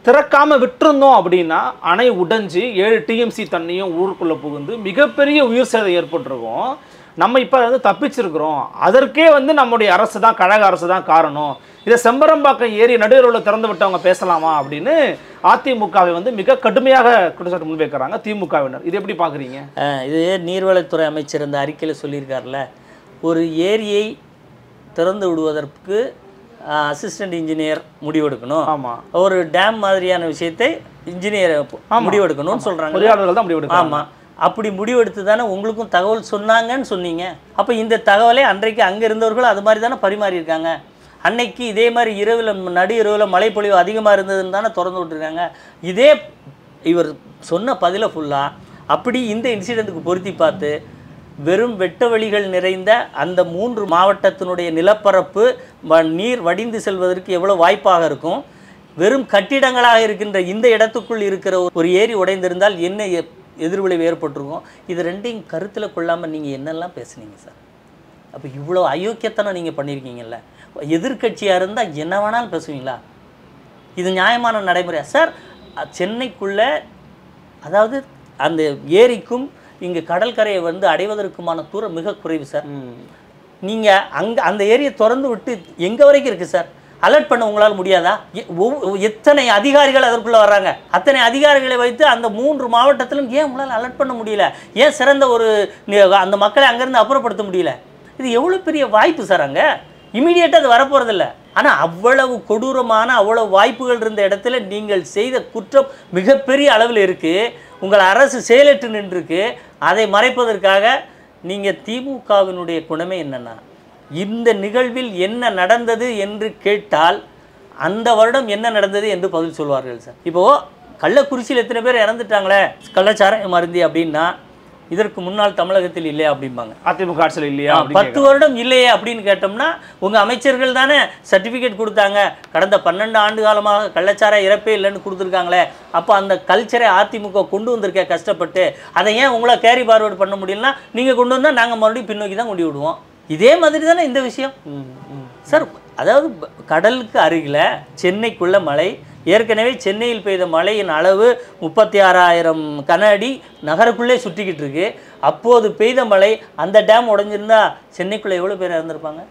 திறக்காம விட்டுருந்தோம் அப்படின்னா அணை உடைஞ்சு 7 TMC தண்ணியும் ஊருக்குள்ளே புகுந்து மிகப்பெரிய உயிர் சேதம் ஏற்பட்டிருக்கும். நம்ம இப்போ வந்து தப்பிச்சிருக்கிறோம். அதற்கே வந்து நம்முடைய அரசு தான், கழக அரசு தான் காரணம். இதை செம்பரம்பாக்கம் ஏரி நடுவில் திறந்து விட்டவங்க பேசலாமா அப்படின்னு அதிமுகவை வந்து மிக கடுமையாக குற்றச்சாட்டு முன்வைக்கிறாங்க திமுகவினர். இது எப்படி பார்க்குறீங்க? இது நீர்வளத்துறை அமைச்சர் இந்த அறிக்கையில் சொல்லியிருக்காருல்ல, ஒரு ஏரியை திறந்து விடுவதற்கு அசிஸ்டன்ட் இன்ஜினியர் முடிவெடுக்கணும். ஆமாம். ஒரு டேம் மாதிரியான விஷயத்தை இன்ஜினியர் முடிவெடுக்கணும்னு சொல்கிறாங்க. பொறியாளர்கள் தான் முடிவெடுக்கணும். ஆமாம். அப்படி முடிவெடுத்து தானே உங்களுக்கும் தகவல் சொன்னாங்கன்னு சொன்னீங்க. அப்போ இந்த தகவலை அன்றைக்கு அங்கே இருந்தவர்கள் அது மாதிரி தானே பரிமாறியிருக்காங்க. அன்னைக்கு இதே மாதிரி இரவில் நடு இரவில் மழைப்பொழிவு அதிகமாக இருந்ததுன்னு தானே திறந்து விட்டுருக்காங்க. இதே இவர் சொன்ன பதிலை ஃபுல்லாக அப்படி இந்த இன்சிடெண்ட்டுக்கு பொருத்தி பார்த்து வெறும் வெட்ட வழிகள் நிறைந்த அந்த 3 மாவட்டத்தினுடைய நிலப்பரப்பு நீர் வடிந்து செல்வதற்கு எவ்வளோ வாய்ப்பாக இருக்கும், வெறும் கட்டிடங்களாக இருக்கின்ற இந்த இடத்துக்குள் இருக்கிற ஒரு ஏரி உடைந்திருந்தால் என்ன எதிர்விளைவு ஏற்பட்டிருக்கும். இது ரெண்டையும் கருத்தில் கொள்ளாமல் நீங்கள் என்னெல்லாம் பேசுனீங்க சார்? அப்போ இவ்வளோ அயோக்கியத்தனம் நீங்கள் பண்ணியிருக்கீங்கல்ல. எதிர்கட்சியாக இருந்தால் என்ன வேணாலும் பேசுவீங்களா? இது நியாயமான நடைமுறையா சார்? சென்னைக்குள்ளே அதாவது அந்த ஏரிக்கும் இங்கே கடற்கரையை வந்து அடைவதற்குமான தூரம் மிக குறைவு சார். நீங்கள் அங்கே அந்த ஏரியை திறந்து விட்டு எங்கே வரைக்கும் இருக்குது சார்? அலர்ட் பண்ண உங்களால் முடியாதா? எத்தனை அதிகாரிகள் அதற்குள்ளே வர்றாங்க, அத்தனை அதிகாரிகளை வைத்து அந்த 3 மாவட்டத்திலும் ஏன் உங்களால் அலர்ட் பண்ண முடியல? ஏன் சிறந்த ஒரு அந்த மக்களை அங்கேருந்து அப்புறப்படுத்த முடியல? இது எவ்வளோ பெரிய வாய்ப்பு சார். அங்கே இமீடியட்டாக அது வரப்போகிறதில்ல. ஆனால் அவ்வளவு கொடூரமான அவ்வளவு வாய்ப்புகள் இருந்த இடத்துல நீங்கள் செய்த குற்றம் மிகப்பெரிய அளவில் இருக்குது. உங்கள் அரசு செயலற்று நின்றுருக்கு. அதை மறைப்பதற்காக நீங்கள் திமுகவினுடைய குணமே என்னென்னா, இந்த நிகழ்வில் என்ன நடந்தது என்று கேட்டால் அந்த வருடம் என்ன நடந்தது என்று பதில் சொல்வார்கள் சார். இப்போது கள்ளக்குறிச்சியில் எத்தனை பேர் இறந்துட்டாங்களே கள்ளச்சாராயம் மருந்தி அப்படின்னா, இதற்கு முன்னாள் தமிழகத்தில் இல்லையா அப்படிம்பாங்க. அதிமுக ஆட்சியில் இல்லையா? 10 வருடம் இல்லையே அப்படின்னு கேட்டோம்னா உங்கள் அமைச்சர்கள் தானே சர்டிஃபிகேட் கொடுத்தாங்க, கடந்த 12 ஆண்டு காலமாக கள்ளச்சார இறப்பே இல்லைன்னு கொடுத்துருக்காங்களே, அப்போ அந்த கல்ச்சரை அதிமுக கொண்டு வந்திருக்க கஷ்டப்பட்டு, அதை ஏன் உங்களை கேரி ஃபார்வர்டு பண்ண முடியலன்னா நீங்கள் கொண்டு வந்தால் நாங்கள் மறுபடியும் பின்னோக்கி தான் கொண்டு விடுவோம். இதே மாதிரி தானே இந்த விஷயம் சார். அதாவது கடலுக்கு அருகில் சென்னைக்குள்ள மழை, ஏற்கனவே சென்னையில் பெய்த மழையின் அளவு 36,000 கன அடி நகருக்குள்ளே சுற்றிக்கிட்டு இருக்கு. அப்போது பெய்த மழை அந்த டேம் உடைஞ்சிருந்தா சென்னைக்குள்ளே எவ்வளோ பேர் இறந்துருப்பாங்க?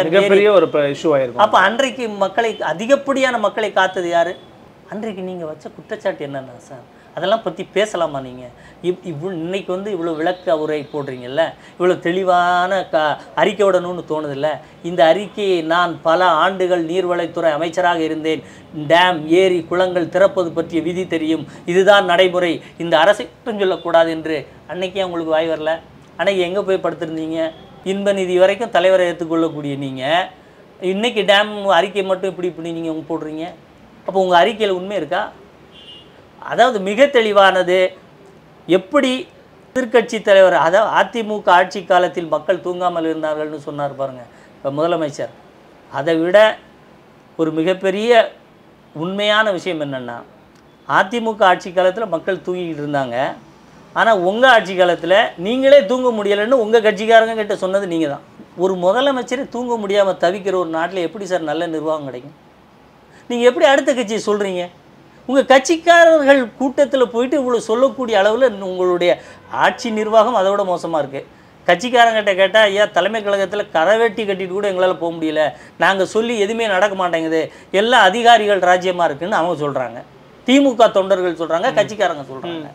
மிகப்பெரிய ஒரு இஷ்யூ ஆயிருக்கும். அப்போ அன்றைக்கு மக்களை, அதிகப்படியான மக்களை காத்தது யாரு? அன்றைக்கு நீங்கள் வச்ச குற்றச்சாட்டு என்னன்னா சார், அதெல்லாம் பற்றி பேசலாமா நீங்கள்? இன்னைக்கு வந்து இவ்வளோ விளக்க உரை போடுறீங்கல்ல, இவ்வளோ தெளிவான அறிக்கை விடணும்னு தோணுதில்ல. இந்த அறிக்கையை நான் பல ஆண்டுகள் நீர்வளத்துறை அமைச்சராக இருந்தேன், டேம் ஏரி குளங்கள் திறப்பது பற்றிய விதி தெரியும், இதுதான் நடைமுறை, இந்த அரசை சொல்லக்கூடாது என்று அன்னைக்கே உங்களுக்கு வாய் வரல? அன்னைக்கு எங்கே போய் படுத்திருந்தீங்க? இன்ப நிதி வரைக்கும் தலைவரை ஏற்றுக்கொள்ளக்கூடிய நீங்கள் இன்றைக்கி டேம் அறிக்கை மட்டும் இப்படி நீங்கள் போடுறீங்க. அப்போ உங்கள் அறிக்கையில் உண்மை இருக்கா? அதாவது மிக தெளிவானது. எப்படி எதிர்க்கட்சி தலைவர், அதாவது அதிமுக ஆட்சி காலத்தில் மக்கள் தூங்காமல் இருந்தார்கள்னு சொன்னார் பாருங்கள் இப்போ முதலமைச்சர். அதை விட ஒரு மிகப்பெரிய உண்மையான விஷயம் என்னென்னா, அதிமுக ஆட்சி காலத்தில் மக்கள் தூங்கிக்கிட்டு இருந்தாங்க, ஆனால் உங்கள் ஆட்சி காலத்தில் நீங்களே தூங்க முடியலைன்னு உங்கள் கட்சிக்காரங்க கிட்ட சொன்னது நீங்கள் தான். ஒரு முதலமைச்சரே தூங்க முடியாமல் தவிக்கிற ஒரு நாட்டில் எப்படி சார் நல்ல நிர்வாகம் கிடைக்கும்? நீங்கள் எப்படி அடுத்த கட்சியை சொல்கிறீங்க? உங்கள் கட்சிக்காரர்கள் கூட்டத்தில் போயிட்டு இவ்வளோ சொல்லக்கூடிய அளவில் உங்களுடைய ஆட்சி நிர்வாகம் அதை விட மோசமாக இருக்குது. கட்சிக்காரங்கிட்ட கேட்டால், ஐயா தலைமை கழகத்தில் கரவேட்டி கட்டிட்டு கூட எங்களால் போக முடியல, நாங்கள் சொல்லி எதுவுமே நடக்க மாட்டேங்குது, எல்லா அதிகாரிகள் ராஜ்யமாக இருக்குதுன்னு அவங்க சொல்கிறாங்க. திமுக தொண்டர்கள் சொல்கிறாங்க, கட்சிக்காரங்க சொல்கிறாங்க.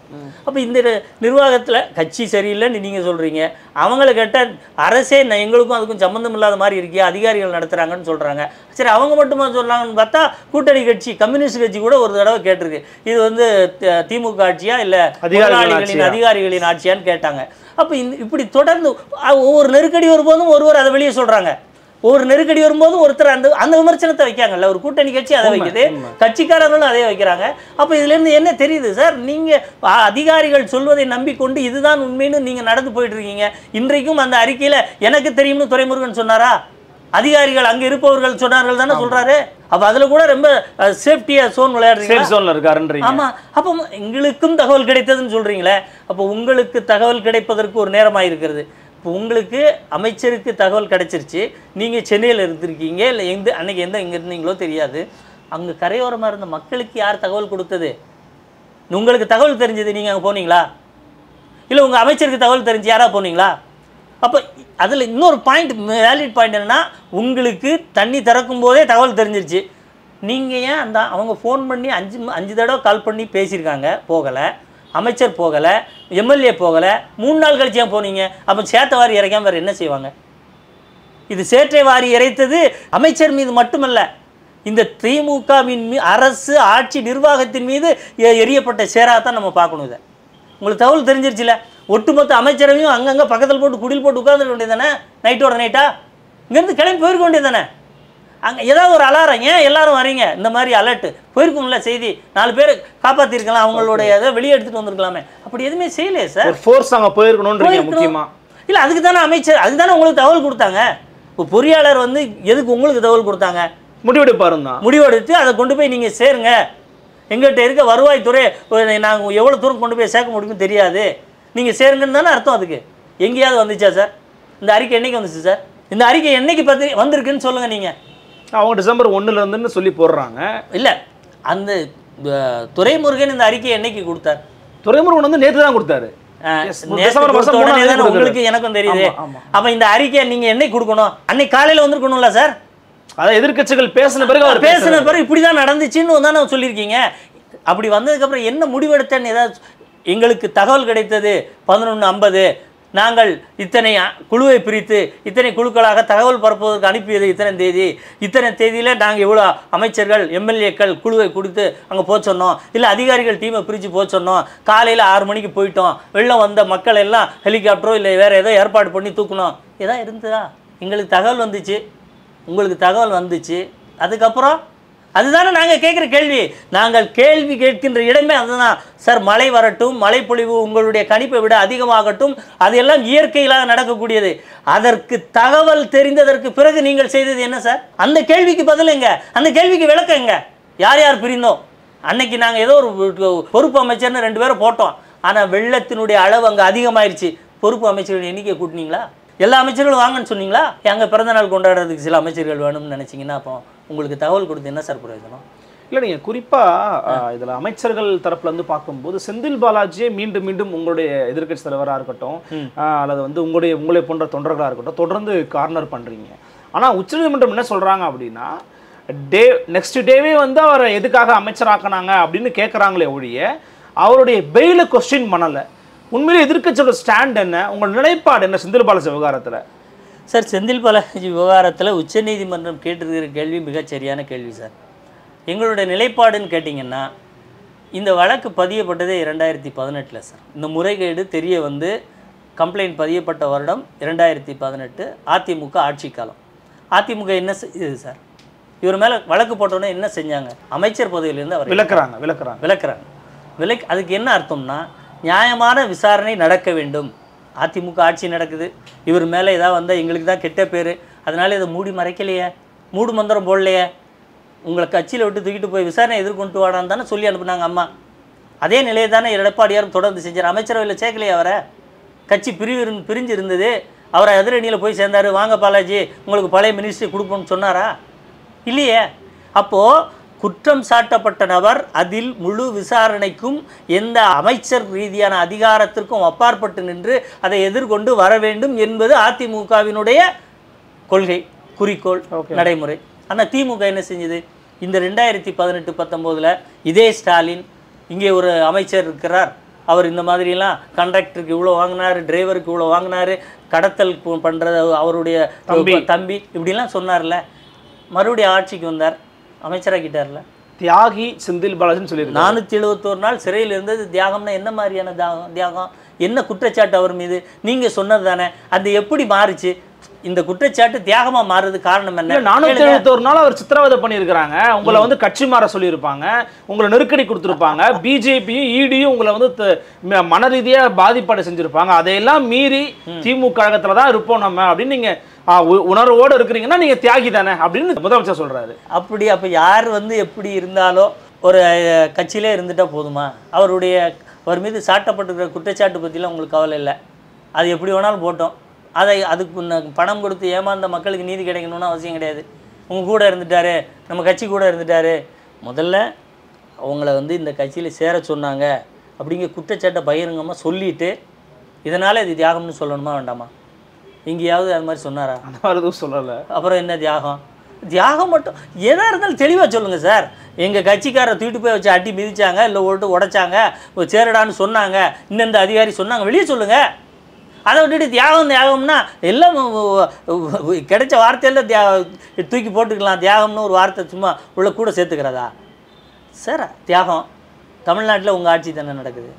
அப்போ இந்த நிர்வாகத்தில் கட்சி சரியில்லைன்னு நீங்கள் சொல்கிறீங்க, அவங்கள கேட்டால் அரசே எங்களுக்கும் அதுக்கும் சம்மந்தம் இல்லாத மாதிரி இருக்கே, அதிகாரிகள் நடத்துகிறாங்கன்னு சொல்கிறாங்க. சரி, அவங்க மட்டுமா சொல்கிறாங்கன்னு பார்த்தா கூட்டணி கட்சி கம்யூனிஸ்ட் கட்சி கூட ஒரு தடவை கேட்டிருக்கு, இது வந்து திமுக ஆட்சியா இல்லை அதிகாரிகளின் ஆட்சியான்னு கேட்டாங்க. அப்போ இப்படி தொடர்ந்து ஒவ்வொரு நெருக்கடி வரும்போதும் ஒருவர் அதை வெளியே சொல்கிறாங்க, ஒரு நெருக்கடி வரும்போது ஒருத்தர் அந்த விமர்சனத்தை வைக்காங்கல்ல. ஒரு கூட்டணி கட்சி அதை வைக்குது, கட்சிக்காரர்களும் அதே வைக்கிறாங்க. அப்போ இதுலேருந்து என்ன தெரியுது சார்? நீங்கள் அதிகாரிகள் சொல்வதை நம்பிக்கொண்டு இதுதான் உண்மைன்னு நீங்கள் நடந்து போயிட்டு இருக்கீங்க. இன்றைக்கும் அந்த அறிக்கையில் எனக்கு தெரியும்னு துரைமுருகன் சொன்னாரா? அதிகாரிகள் அங்கே இருப்பவர்கள் சொன்னார்கள் தானே சொல்கிறாரு. அப்போ அதில் கூட ரொம்ப சேஃப்டியாக சோன் விளையாடுறீங்க. ஆமாம், அப்போ எங்களுக்கும் தகவல் கிடைத்ததுன்னு சொல்கிறீங்களே, அப்போ உங்களுக்கு தகவல் கிடைப்பதற்கு ஒரு நேரமாக இருக்கிறது. இப்போ உங்களுக்கு அமைச்சருக்கு தகவல் கிடச்சிருச்சு, நீங்கள் சென்னையில் இருந்திருக்கீங்க, இல்லை அன்றைக்கி எங்கே இருந்தீங்களோ தெரியாது, அங்கே கரையோரமாக இருந்த மக்களுக்கு யார் தகவல் கொடுத்தது? உங்களுக்கு தகவல் தெரிஞ்சது, நீங்கள் அங்கே போனீங்களா? இல்லை உங்கள் அமைச்சருக்கு தகவல் தெரிஞ்சு யாராக போனீங்களா? அப்போ அதில் இன்னொரு பாயிண்ட், வேலிட் பாயிண்ட் என்னென்னா, உங்களுக்கு தண்ணி திறக்கும் போதே தகவல் தெரிஞ்சிருச்சு, நீங்கள் ஏன் அவங்க ஃபோன் பண்ணி 5 தடவை கால் பண்ணி பேசியிருக்காங்க, போகலை, அமைச்சர் போகலை, எம்எல்ஏ போகலை, 3 நாள் கழிச்சு ஏன் போனீங்க? அப்போ சேற்றை வாரி இறைக்காம வேறு என்ன செய்வாங்க? இது சேற்றை வாரி இறைத்தது அமைச்சர் மீது மட்டுமல்ல, இந்த திமுகவின் அரசு ஆட்சி நிர்வாகத்தின் மீது எரியப்பட்ட சேராக தான் நம்ம பார்க்கணும். இதை உங்களுக்கு தகவல் தெரிஞ்சிருச்சுல, ஒட்டுமொத்த அமைச்சரையும் அங்கங்கே பக்கத்தில் போட்டு குடில் போட்டு உட்காந்துருக்க வேண்டியது தானே? நைட்டோட நைட்டா இங்கேருந்து கிளம்பி போயிருக்க வேண்டியது தானே? அங்கே ஏதாவது ஒரு அலாரம், ஏன் எல்லாரும் வரீங்க? இந்த மாதிரி அலர்ட்டு போயிருக்கும்ல, செய்தி 4 பேர் காப்பாற்றிருக்கலாம், அவங்களுடைய இதை வெளியே எடுத்துகிட்டு வந்திருக்கலாமே. அப்படி எதுவுமே செய்யலையே சார். ஃபோர்ஸ் அங்கே போயிருக்கணும்ன்றீங்க முக்கியமாக. இல்லை, அதுக்கு தானே அமைச்சர், அதுக்கு தானே உங்களுக்கு தகவல் கொடுத்தாங்க. இப்போ பொறியாளர் வந்து எதுக்கு உங்களுக்கு தகவல் கொடுத்தாங்க? முடிவெடுப்பாருங்க, முடிவெடுத்து அதை கொண்டு போய் நீங்கள் சேருங்க, எங்கள்கிட்ட இருக்க வருவாய்த்துறை நாங்கள் எவ்வளோ தூரம் கொண்டு போய் சேர்க்க முடியும்னு தெரியாது, நீங்கள் சேருங்கன்னு தானே அர்த்தம். அதுக்கு எங்கேயாவது வந்துச்சா சார்? இந்த அறிக்கை என்றைக்கு வந்துச்சு சார்? இந்த அறிக்கை என்றைக்கு வந்திருக்குன்னு சொல்லுங்கள். நீங்கள் அவங்க டிசம்பர் 1 சொல்லி போடுறாங்க. இல்லை, அந்த துரைமுருகன் இந்த அறிக்கையை என்னைக்கு கொடுத்தார்? துரைமுருகன் வந்து நேற்று தான் கொடுத்தாரு. உங்களுக்கு எனக்கும் தெரியுது. அப்ப இந்த அறிக்கையை நீங்க என்னைக்கு கொடுக்கணும்? அன்னைக்கு காலையில வந்துருக்கணும்ல சார். அதான் எதிர்க்கட்சிகள் பேசின பிறகு அவர் பேசின பிறகு இப்படிதான் நடந்துச்சுன்னு தானே சொல்லியிருக்கீங்க. அப்படி வந்ததுக்கு அப்புறம் என்ன முடிவெடுத்தேன்னு ஏதாவது எங்களுக்கு தகவல் கிடைத்தது 11:50, நாங்கள் இத்தனை குழுவை பிரித்து இத்தனை குழுக்களாக தகவல் பரப்புவதற்கு அனுப்பியது இத்தனை தேதியில் நாங்கள் இவ்வளோ அமைச்சர்கள் எம்எல்ஏக்கள் குழுவை கொடுத்து அங்கே போக சொன்னோம், இல்லை அதிகாரிகள் டீமை பிரித்து போக சொன்னோம், காலையில் 6 மணிக்கு போயிட்டோம், வெள்ளம் வந்த மக்கள் எல்லாம் ஹெலிகாப்டரோ இல்லை வேறு ஏதோ ஏற்பாடு பண்ணி தூக்கணும், ஏதாவது இருந்ததா? எங்களுக்கு தகவல் வந்துச்சு, உங்களுக்கு தகவல் வந்துச்சு, அதுக்கப்புறம் அதுதானே நாங்கள் கேட்குற கேள்வி. நாங்கள் கேள்வி கேட்கின்ற இடமே அதுதான் சார். மழை வரட்டும், மழைப்பொழிவு உங்களுடைய கணிப்பை விட அதிகமாகட்டும், அதெல்லாம் இயற்கையிலாக நடக்கக்கூடியது. அதற்கு தகவல் தெரிந்ததற்கு பிறகு நீங்கள் செய்தது என்ன சார்? அந்த கேள்விக்கு பதிலுங்க, அந்த கேள்விக்கு விளக்கங்க. யார் யார் பிரிந்தோம்? அன்னைக்கு நாங்கள் ஏதோ ஒரு பொறுப்பு அமைச்சர்னு 2 பேரை போட்டோம். ஆனால் வெள்ளத்தினுடைய அளவு அங்கே அதிகமாயிருச்சு. பொறுப்பு அமைச்சர்கள் எண்ணிக்கை கூட்டினீங்களா? எல்லா அமைச்சர்களும் வாங்கன்னு சொன்னீங்களா? எங்கள் பிறந்தநாள் கொண்டாடுறதுக்கு சில அமைச்சர்கள் வேணும்னு நினச்சிங்கன்னா அப்போ உங்களுக்கு தகவல் கொடுத்து என்ன சார் பிரயோஜனம்? இல்லை, நீங்கள் குறிப்பாக இதில் அமைச்சர்கள் தரப்புலேருந்து பார்க்கும்போது செந்தில் பாலாஜியே மீண்டும் மீண்டும் உங்களுடைய எதிர்க்கட்சி தலைவராக இருக்கட்டும் அல்லது வந்து உங்களை போன்ற தொண்டர்களாக இருக்கட்டும் தொடர்ந்து கார்னர் பண்ணுறீங்க. ஆனால் உச்சநீதிமன்றம் என்ன சொல்கிறாங்க அப்படின்னா, நெக்ஸ்ட் டேவே வந்து அவரை எதுக்காக அமைச்சராக்கினாங்க அப்படின்னு கேட்குறாங்களே ஒழிய அவருடைய பெயிலை கொஸ்டின் பண்ணலை. உண்மையிலே எதிர்க்கட்சியோட ஸ்டாண்ட் என்ன, உங்கள் நிலைப்பாடு என்ன செந்தில் பாலாஜி விவகாரத்தில்? சார், செந்தில் பாலாஜி விவகாரத்தில் உச்சநீதிமன்றம் கேட்டிருக்கிற கேள்வி மிகச் சரியான கேள்வி சார். எங்களுடைய நிலைப்பாடுன்னு கேட்டிங்கன்னா, இந்த வழக்கு பதியப்பட்டதே 2018 சார். இந்த முறைகேடு தெரிய வந்து கம்ப்ளைண்ட் பதியப்பட்ட வருடம் 2018 அதிமுக ஆட்சி காலம். அதிமுக என்ன செய்யுது சார்? இவர் மேலே வழக்கு போட்டோன்னே என்ன செஞ்சாங்க? அமைச்சர் பதவியிலேருந்து அவர் விலக்குறாங்க. அதுக்கு என்ன அர்த்தம்னா, நியாயமான விசாரணை நடக்க வேண்டும். அதிமுக ஆட்சி நடக்குது, இவர் மேலே ஏதாவது வந்தால் எங்களுக்கு தான் கெட்ட பேர், அதனால் இதை மூடி மறைக்கலையே, மூடு மந்திரம் போடலையே, உங்களை கட்சியில் விட்டு தூக்கிட்டு போய் விசாரணை எதிர்கொண்டு வாடான்னு தானே சொல்லி அனுப்புனாங்க அம்மா. அதே நிலையை தானே எடப்பாடியாரும் தொடர்ந்து செஞ்சார். அமைச்சரவையில் சேர்க்கலையே அவரை. கட்சி பிரிஞ்சு இருந்தது, அவரை எதிரணியில் போய் சேர்ந்தார். வாங்க பாலாஜி, உங்களுக்கு பழைய மினிஸ்ட்ரி கொடுப்போம்னு சொன்னாரா? இல்லையே. அப்போது குற்றம் சாட்டப்பட்ட நபர் அதில் முழு விசாரணைக்கும் எந்த அமைச்சர் ரீதியான அதிகாரத்திற்கும் அப்பாற்பட்டு நின்று அதை எதிர்கொண்டு வர வேண்டும் என்பது அதிமுகவினுடைய கொள்கை, குறிக்கோள், நடைமுறை. ஆனால் திமுக என்ன செஞ்சது? இந்த 2018-19 இதே ஸ்டாலின் இங்கே ஒரு அமைச்சர் இருக்கிறார், அவர் இந்த மாதிரிலாம் கண்டக்டருக்கு இவ்வளோ வாங்கினார், டிரைவருக்கு இவ்வளோ வாங்கினார், கடத்தல் பண்ணுறது அவருடைய தம்பி இப்படிலாம் சொன்னார்ல. மறுபடியும் ஆட்சிக்கு வந்தார், அமைச்சராகிட்டார்ல. தியாகி செந்தில் பாலாஜின்னு சொல்லியிருக்காரு. 471 நாள் சிறையில் இருந்தது தியாகம்னா என்ன மாதிரியான தியாகம்? என்ன குற்றச்சாட்டு அவர் மீது? நீங்கள் சொன்னது தானே. அது எப்படி மாறுச்சு? இந்த குற்றச்சாட்டு தியாகமா மாறுறது காரணம் என்ன? 471 நாள் அவர் சித்திரவதை பண்ணியிருக்கிறாங்க. உங்களை வந்து கட்சி மாற சொல்லியிருப்பாங்க, உங்களை நெருக்கடி கொடுத்துருப்பாங்க, பிஜேபியும் இடியும் உங்களை வந்து மன ரீதியாக பாதிப்பாடு செஞ்சிருப்பாங்க. அதையெல்லாம் மீறி திமுக கழகத்தில் தான் இருப்போம் நம்ம அப்படின்னு நீங்க உணர்வோடு இருக்கிறீங்கன்னா நீங்க தியாகி தானே அப்படின்னு முதலமைச்சர் சொல்றாரு. அப்போ யார் வந்து எப்படி இருந்தாலோ ஒரு கட்சியிலே இருந்துட்டா போதுமா? அவர் மீது சாட்டப்பட்டிருக்கிற குற்றச்சாட்டு பற்றிலாம் உங்களுக்கு கவலை இல்லை. அது எப்படி வேணாலும் போட்டோம். அதுக்கு பணம் கொடுத்து ஏமாந்த மக்களுக்கு நீதி கிடைக்கணும்னு அவசியம் கிடையாது. உங்கள் கூட இருந்துட்டாரு, நம்ம கட்சி கூட இருந்துட்டாரு. முதல்ல அவங்கள வந்து இந்த கட்சியில் சேர சொன்னாங்க அப்படிங்கிற குற்றச்சாட்டை பகிரங்கமாக சொல்லிவிட்டு இதனால் இது தியாகம்னு சொல்லணுமா வேண்டாமா? எங்கேயாவது அது மாதிரி சொன்னாரா? அந்த மாதிரி எதுவும் சொல்லலை. அப்புறம் என்ன தியாகம்? தியாகம் மட்டும் எதாக இருந்தாலும் தெளிவாக சொல்லுங்கள் சார். எங்கள் கட்சிக்காரை தூக்கிட்டு போய் வச்சு அடி மிதிச்சாங்க, இல்லை ஓட்டு உடைச்சாங்க, சேரடான்னு சொன்னாங்க, இன்னெந்த அதிகாரி சொன்னாங்க, வெளியே சொல்லுங்கள். அதை விட்டுட்டு தியாகம்னா எல்லாம் கிடைச்ச வார்த்தையில் தூக்கி போட்டுக்கலாம். தியாகம்னு ஒரு வார்த்தை சும்மா உள்ள கூட சேர்த்துக்கிறதா சார்? தியாகம் தமிழ்நாட்டில் உங்கள் ஆட்சி தானே நடக்குது.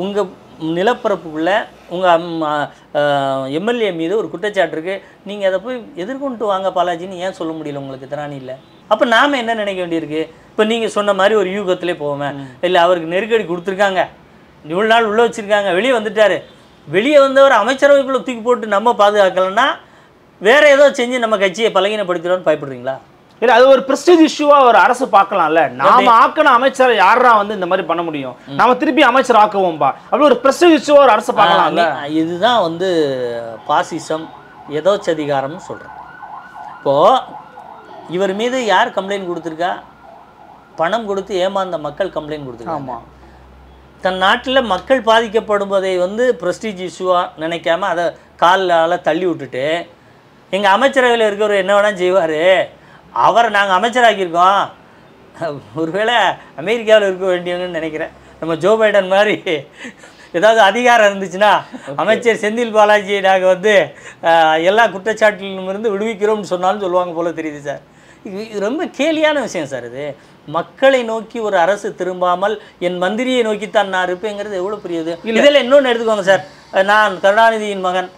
உங்கள் நிலப்பரப்புக்குள்ளே உங்கள் எம்எல்ஏ மீது ஒரு குற்றச்சாட்டு இருக்குது, நீங்கள் அதை போய் எதிர்கொண்டு வாங்க பாலாஜின்னு ஏன் சொல்ல முடியல? உங்களுக்கு திராணி இல்லை. அப்போ நாம் என்ன நினைக்க வேண்டியிருக்கு? இப்போ நீங்கள் சொன்ன மாதிரி ஒரு யூகத்திலே போவோமே, இல்லை அவருக்கு நெருக்கடி கொடுத்துருக்காங்க, இவ்வளோ நாள் உள்ளே வச்சுருக்காங்க, வெளியே வந்துட்டார், வெளியே வந்தவர் அமைச்சரவைக்குள்ளே தூக்கி போட்டு நம்ம பாதுகாக்கலைன்னா வேறு ஏதோ செஞ்சு நம்ம கட்சியை பலகீனப்படுத்திடுவோன்னு பயப்படுறீங்களா? இல்லை, அது ஒரு பிரஸ்டீஜ் இஷ்யூவா ஒரு அரசு பார்க்கலாம்ல. நாம ஆக்கின அமைச்சர் யாரா வந்து இந்த மாதிரி பண்ண முடியும்? நாம திருப்பி அமைச்சர் ஆக்குவோம்பா, அப்படி ஒரு பிரஸ்டீஜ் இஷ்யூவா ஒரு அரசு பார்க்கலாம்ல. இதுதான் வந்து பாசிசம், எதோச்சதிகாரம்னு சொல்கிறேன். இப்போது இவர் மீது யார் கம்ப்ளைண்ட் கொடுத்துருக்கா? பணம் கொடுத்து ஏமாந்த மக்கள் கம்ப்ளைண்ட் கொடுத்துருக்காங்க. ஆமாம். தன் நாட்டில் மக்கள் பாதிக்கப்படுவதை வந்து பிரஸ்டீஜ் இஷ்யூவாக நினைக்காம அதை காலால் தள்ளி விட்டுட்டு எங்கள் அமைச்சரவையில் இருக்கிறவர் என்ன வேணால் செய்வார், அவரை நாங்கள் அமைச்சராக்கியிருக்கோம். ஒருவேளை அமெரிக்காவில் இருக்க வேண்டியவங்கன்னு நினைக்கிறேன். நம்ம ஜோ பைடன் மாதிரி ஏதாவது அதிகாரம் இருந்துச்சுன்னா அமைச்சர் செந்தில் பாலாஜியை நாங்கள் வந்து எல்லா குற்றச்சாட்டிலும் இருந்து விடுவிக்கிறோம்னு சொன்னாலும் சொல்லுவாங்க போல தெரியுது சார். இது ரொம்ப கேலியான விஷயம் சார். இது மக்களை நோக்கி ஒரு அரசு திரும்பாமல் என் மந்திரியை நோக்கித்தான் நான் இருப்பேங்கிறது எவ்வளோ பெரியது. இதில் இன்னொன்று எடுத்துக்கோங்க சார். நான் கருணாநிதியின் மகன்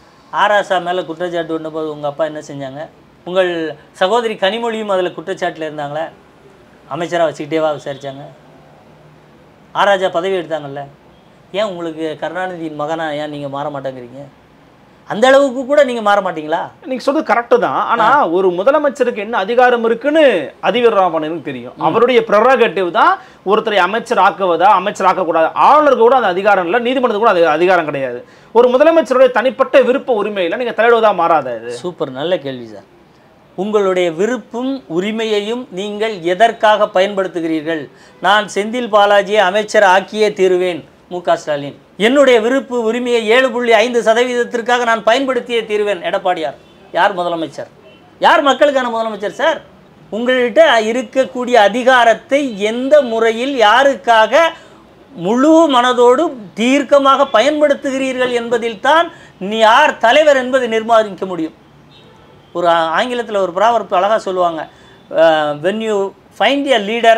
ஆராசா மேலே குற்றச்சாட்டு வந்தபோது உங்கள் அப்பா என்ன செஞ்சாங்க? உங்கள் சகோதரி கனிமொழியும் அதில் குற்றச்சாட்டில் இருந்தாங்களே. அமைச்சராக வச்சுக்கிட்டேவா விசாரித்தாங்க? ஆராஜா பதவி எடுத்தாங்கல்ல, ஏன் உங்களுக்கு கருணாநிதியின் மகனா ஏன் நீங்கள் மாற மாட்டேங்கிறீங்க? அந்த அளவுக்கு கூட நீங்கள் மாற மாட்டீங்களா? நீங்கள் சொல்றது கரெக்டு தான். ஆனால் ஒரு முதலமைச்சருக்கு என்ன அதிகாரம் இருக்குன்னு அதிபர் ராமனுக்கு தெரியும். அவருடைய ப்ரெரோகேட்டிவ் தான் ஒருத்தரை அமைச்சர் ஆக்குவதா, அமைச்சர் ஆக்கக்கூடாது. ஆளுநருக்கு கூட அந்த அதிகாரம் இல்லை, நீதிமன்றத்துக்கு கூட அது அதிகாரம் கிடையாது. ஒரு முதலமைச்சருடைய தனிப்பட்ட விருப்ப உரிமையில் நீங்கள் தலையிடுவதா மாறாத இது? சூப்பர், நல்ல கேள்வி சார். உங்களுடைய விருப்பும் உரிமையையும் நீங்கள் எதற்காக பயன்படுத்துகிறீர்கள்? நான் செந்தில் பாலாஜியை அமைச்சர் ஆக்கியே தீருவேன் மு.க. ஸ்டாலின். என்னுடைய விருப்பு உரிமையை 7.5% நான் பயன்படுத்தியே தீருவேன் எடப்பாடியார். யார் முதலமைச்சர்? யார் மக்களுக்கான முதலமைச்சர் சார்? உங்கள்கிட்ட இருக்கக்கூடிய அதிகாரத்தை எந்த முறையில் யாருக்காக முழு மனதோடு தீர்க்கமாக பயன்படுத்துகிறீர்கள் என்பதில் தான் நீ யார் தலைவர் என்பதை நிர்மாணிக்க முடியும். ஒரு ஆங்கிலத்தில் ஒரு ப்ராவர்ப் அழகாக சொல்லுவாங்க, when you find a leader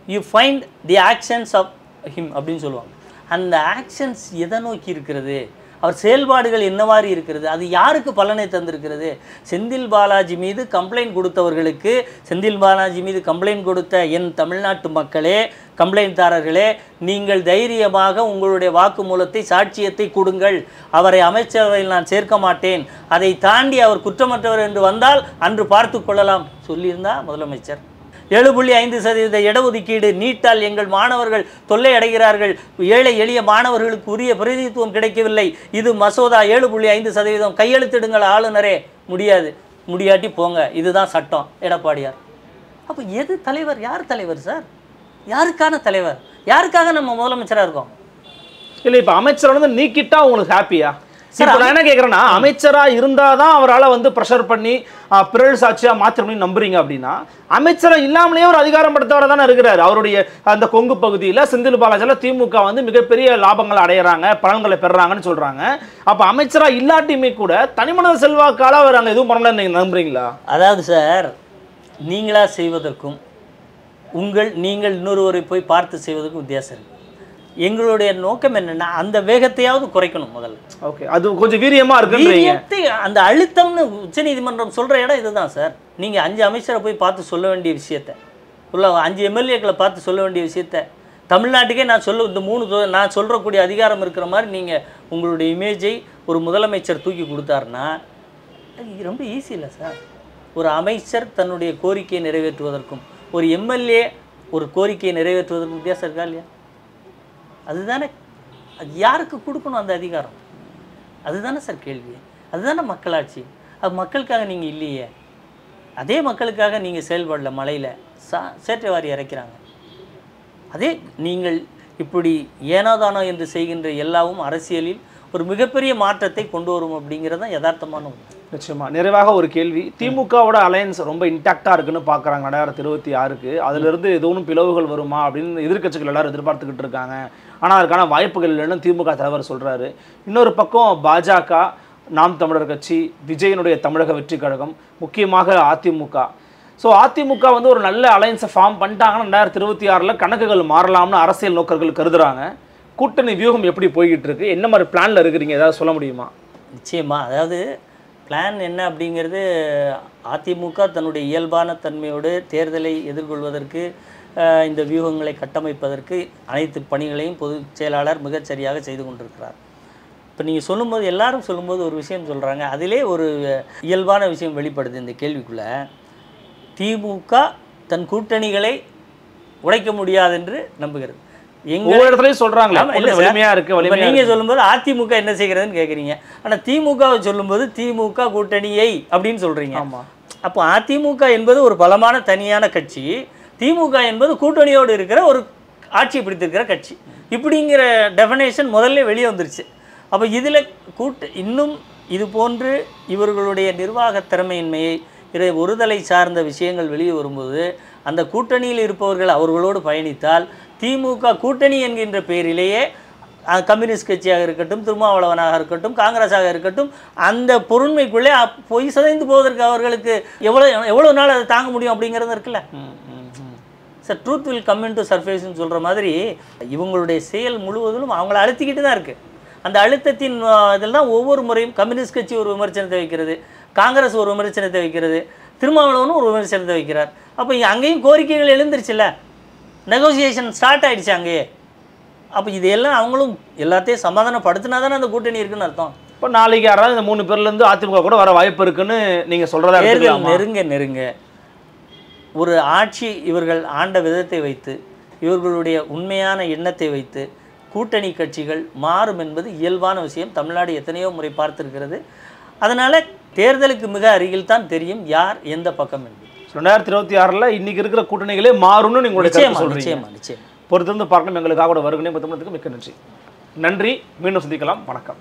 you find the actions of him அப்படின்னு சொல்லுவாங்க. அந்த ஆக்ஷன்ஸ் எதை நோக்கி இருக்கிறது, அவர் செயல்பாடுகள் என்னவாறு இருக்கிறது, அது யாருக்கு பலனை தந்திருக்கிறது? செந்தில் பாலாஜி மீது கம்ப்ளைண்ட் கொடுத்தவர்களுக்கு, செந்தில் பாலாஜி மீது கம்ப்ளைண்ட் கொடுத்த என் தமிழ்நாட்டு மக்களே, கம்ப்ளைண்ட்தாரர்களே, நீங்கள் தைரியமாக உங்களுடைய வாக்குமூலத்தை, சாட்சியத்தை கொடுங்கள். அவரை அமைச்சரவையில் நான் சேர்க்க மாட்டேன், அதை தாண்டி அவர் குற்றமற்றவர் என்று வந்தால் அன்று பார்த்து கொள்ளலாம் சொல்லியிருந்தா முதலமைச்சர். 7.5% இடஒதுக்கீடு, நீட்டால் எங்கள் மாணவர்கள் தொல்லை அடைகிறார்கள், ஏழை எளிய மாணவர்களுக்கு உரிய பிரதிநிதித்துவம் கிடைக்கவில்லை, இது மசோதா 7.5% கையெழுத்திடுங்கள் ஆளுநரே. முடியாது, முடியாட்டி போங்க, இதுதான் சட்டம். எடப்பாடியார். அப்போ எது தலைவர்? யார் தலைவர் சார்? யாருக்கான தலைவர்? யாருக்காக நம்ம முதலமைச்சராக இருக்கோம்? இல்லை, இப்போ அமைச்சரை வந்து நீக்கிட்டா உங்களுக்கு ஹாப்பியா? இப்போ நான் என்ன கேட்குறேன்னா, அமைச்சரா இருந்தாதான் அவரால் வந்து ப்ரெஷர் பண்ணி பிறல் சாட்சியா மாற்றணும்னு நம்புறீங்க அப்படின்னா, அமைச்சரை இல்லாமலேயே ஒரு அதிகாரம் படுத்தவரை தானே இருக்கிறார். அவருடைய அந்த கொங்கு பகுதியில் செந்தில் பாலாஜியில் திமுக வந்து மிகப்பெரிய லாபங்களை அடையிறாங்க, பலன்களை பெறாங்கன்னு சொல்றாங்க. அப்போ அமைச்சரா இல்லாட்டியுமே கூட தனிமனித செல்வாக்கால அவர் அங்கே எதுவும் பண்ணல நீங்க நம்புறீங்களா? அதாவது சார், நீங்களா செய்வதற்கும் நீங்கள் இன்னொருவரை போய் பார்த்து செய்வதற்கும் வித்தியாசம் இருக்கு. எங்களுடைய நோக்கம் என்னன்னா, அந்த வேகத்தையாவது குறைக்கணும் முதல்ல. ஓகே, அது கொஞ்சம் வீரியமா இருக்கு. அந்த அழுத்தம்னு உச்சநீதிமன்றம் சொல்ற இடம் இதுதான் சார். நீங்க 5 அமைச்சரை போய் பார்த்து சொல்ல வேண்டிய விஷயத்த, 5 எம்எல்ஏக்களை பார்த்து சொல்ல வேண்டிய விஷயத்த தமிழ்நாட்டுக்கே நான் இந்த 3 நான் சொல்றக்கூடிய அதிகாரம் இருக்கிற மாதிரி நீங்க உங்களுடைய இமேஜை ஒரு முதலமைச்சர் தூக்கி கொடுத்தாருன்னா அது ரொம்ப ஈஸி இல்லை சார். ஒரு அமைச்சர் தன்னுடைய கோரிக்கையை நிறைவேற்றுவதற்கும் ஒரு எம்எல்ஏ ஒரு கோரிக்கையை நிறைவேற்றுவதற்கும் வித்தியாசம் இருக்கா இல்லையா? அதுதானே, அது யாருக்கு கொடுக்கணும் அந்த அதிகாரம்? அதுதானே சார் கேள்வி. அதுதானே மக்களாட்சி. அது மக்களுக்காக நீங்கள் இல்லையே, அதே மக்களுக்காக நீங்கள் செயல்படல. மலையில் சேற்றை வாரி இறைக்கிறாங்க. அதே நீங்கள் இப்படி ஏனோதானோ என்று செய்கின்ற எல்லாவும் அரசியலில் ஒரு மிகப்பெரிய மாற்றத்தை கொண்டு வரும் அப்படிங்கிறது தான் யதார்த்தமான ஒன்று. நிச்சயமா. நிறைவாக ஒரு கேள்வி, திமுகவோட அலையன்ஸ் ரொம்ப இன்டாக்டா இருக்குன்னு பார்க்குறாங்க 2026க்கு. அதிலிருந்து எதுவும் பிளவுகள் வருமா அப்படின்னு எதிர்க்கட்சிகள் எல்லாரும் எதிர்பார்த்துக்கிட்டு இருக்காங்க. ஆனால் அதற்கான வாய்ப்புகள் இல்லைன்னு திமுக தலைவர் சொல்றாரு. இன்னொரு பக்கம் பாஜக, நாம் தமிழர் கட்சி, விஜயனுடைய தமிழக வெற்றி கழகம், முக்கியமாக அதிமுக. ஸோ அதிமுக வந்து ஒரு நல்ல அலையன்ஸை ஃபார்ம் பண்ணிட்டாங்கன்னா 2026 கணக்குகள் மாறலாம்னு அரசியல் நோக்கர்கள் கருதுறாங்க. கூட்டணி வியூகம் எப்படி போய்கிட்டு இருக்கு? என்ன மாதிரி பிளான்ல இருக்கிறீங்க? ஏதாவது சொல்ல முடியுமா? நிச்சயமா. அதாவது பிளான் என்ன அப்படிங்கிறது, அதிமுக தன்னுடைய இயல்பான தன்மையோடு தேர்தலை எதிர்கொள்வதற்கு, இந்த வியூகங்களை கட்டமைப்பதற்கு அனைத்து பணிகளையும் பொதுச் செயலாளர் மிகச்சரியாக செய்து கொண்டிருக்கிறார். இப்போ நீங்கள் சொல்லும்போது, எல்லாரும் சொல்லும்போது ஒரு விஷயம் சொல்கிறாங்க, அதிலே ஒரு இயல்பான விஷயம் வெளிப்படுது இந்த கேள்விக்குள்ளே. திமுக தன் கூட்டணிகளை உடைக்க முடியாது என்று நம்புகிறது. நீங்க சொல்லும்போது அதிமுக என்ன செய்கிறதுன்னு கேட்குறீங்க. ஆனால் திமுகவை சொல்லும்போது திமுக கூட்டணியை அப்படின்னு சொல்றீங்க. அப்போ அதிமுக என்பது ஒரு பலமான தனியான கட்சி, திமுக என்பது கூட்டணியோடு இருக்கிற ஒரு ஆட்சி பிடித்திருக்கிற கட்சி. இப்படிங்கிற டெஃபினேஷன் முதல்ல வெளியே வந்துருச்சு. அப்போ இதில் இன்னும் இது போன்று இவர்களுடைய நிர்வாக திறமையின்மையை, ஒருதலை சார்ந்த விஷயங்கள் வெளியே வரும்போது அந்த கூட்டணியில் இருப்பவர்கள் அவர்களோடு பயணித்தால், திமுக கூட்டணி என்கின்ற பெயரிலேயே கம்யூனிஸ்ட் கட்சியாக இருக்கட்டும், திருமாவளவனாக இருக்கட்டும், காங்கிரஸாக இருக்கட்டும், அந்த பொருண்மைக்குள்ளே போய் சிதைந்து போவதற்கு அவர்களுக்கு எவ்வளோ நாள் அதை தாங்க முடியும் அப்படிங்கிறது இருக்குல்ல sir. Truth will come in to சர்ஃபேஸ்ன்னு சொல்கிற மாதிரி இவங்களுடைய செயல் முழுவதும் அவங்கள அழுத்திக்கிட்டு தான் இருக்குது. அந்த அழுத்தத்தின் இதில் தான் ஒவ்வொரு முறையும் கம்யூனிஸ்ட் கட்சி ஒரு விமர்சனத்தை வைக்கிறது, காங்கிரஸ் ஒரு விமர்சனத்தை வைக்கிறது, திருமாவளவனும் ஒரு விமர்சனத்தை வைக்கிறார். அப்போ அங்கேயும் கோரிக்கைகள் எழுந்துருச்சுல்ல, நெகோசியேஷன் ஸ்டார்ட் ஆகிடுச்சு அங்கேயே. அப்போ இதையெல்லாம் அவங்களும் எல்லாத்தையும் சமாதானப்படுத்தினா தானே அந்த கூட்டணி இருக்குன்னு அர்த்தம். இப்போ நாளைக்கு யாராவது இந்த 3 பேர்லேருந்து அதிமுக கூட வர வாய்ப்பு இருக்குன்னு நீங்கள் சொல்கிறதா? தேர்தல் நெருங்க ஒரு ஆட்சி இவர்கள் ஆண்ட விதத்தை வைத்து, இவர்களுடைய உண்மையான எண்ணத்தை வைத்து கூட்டணி கட்சிகள் மாறும் என்பது இயல்பான விஷயம். தமிழ்நாடு எத்தனையோ முறை பார்த்துருக்கிறது. அதனால் தேர்தலுக்கு மிக அருகில் தான் தெரியும் யார் எந்த பக்கம் என்பது. 2026 இன்னைக்கு இருக்கிற கூட்டணிகளே மாறும்னு நீங்களுடைய கருத்து சொல்றீங்க. நிச்சயமா பொறுத்திருந்து பார்க்கணும். எங்களுக்காக கூட வருகை மிக்க நன்றி. மீண்டும் சந்திக்கலாம். வணக்கம்.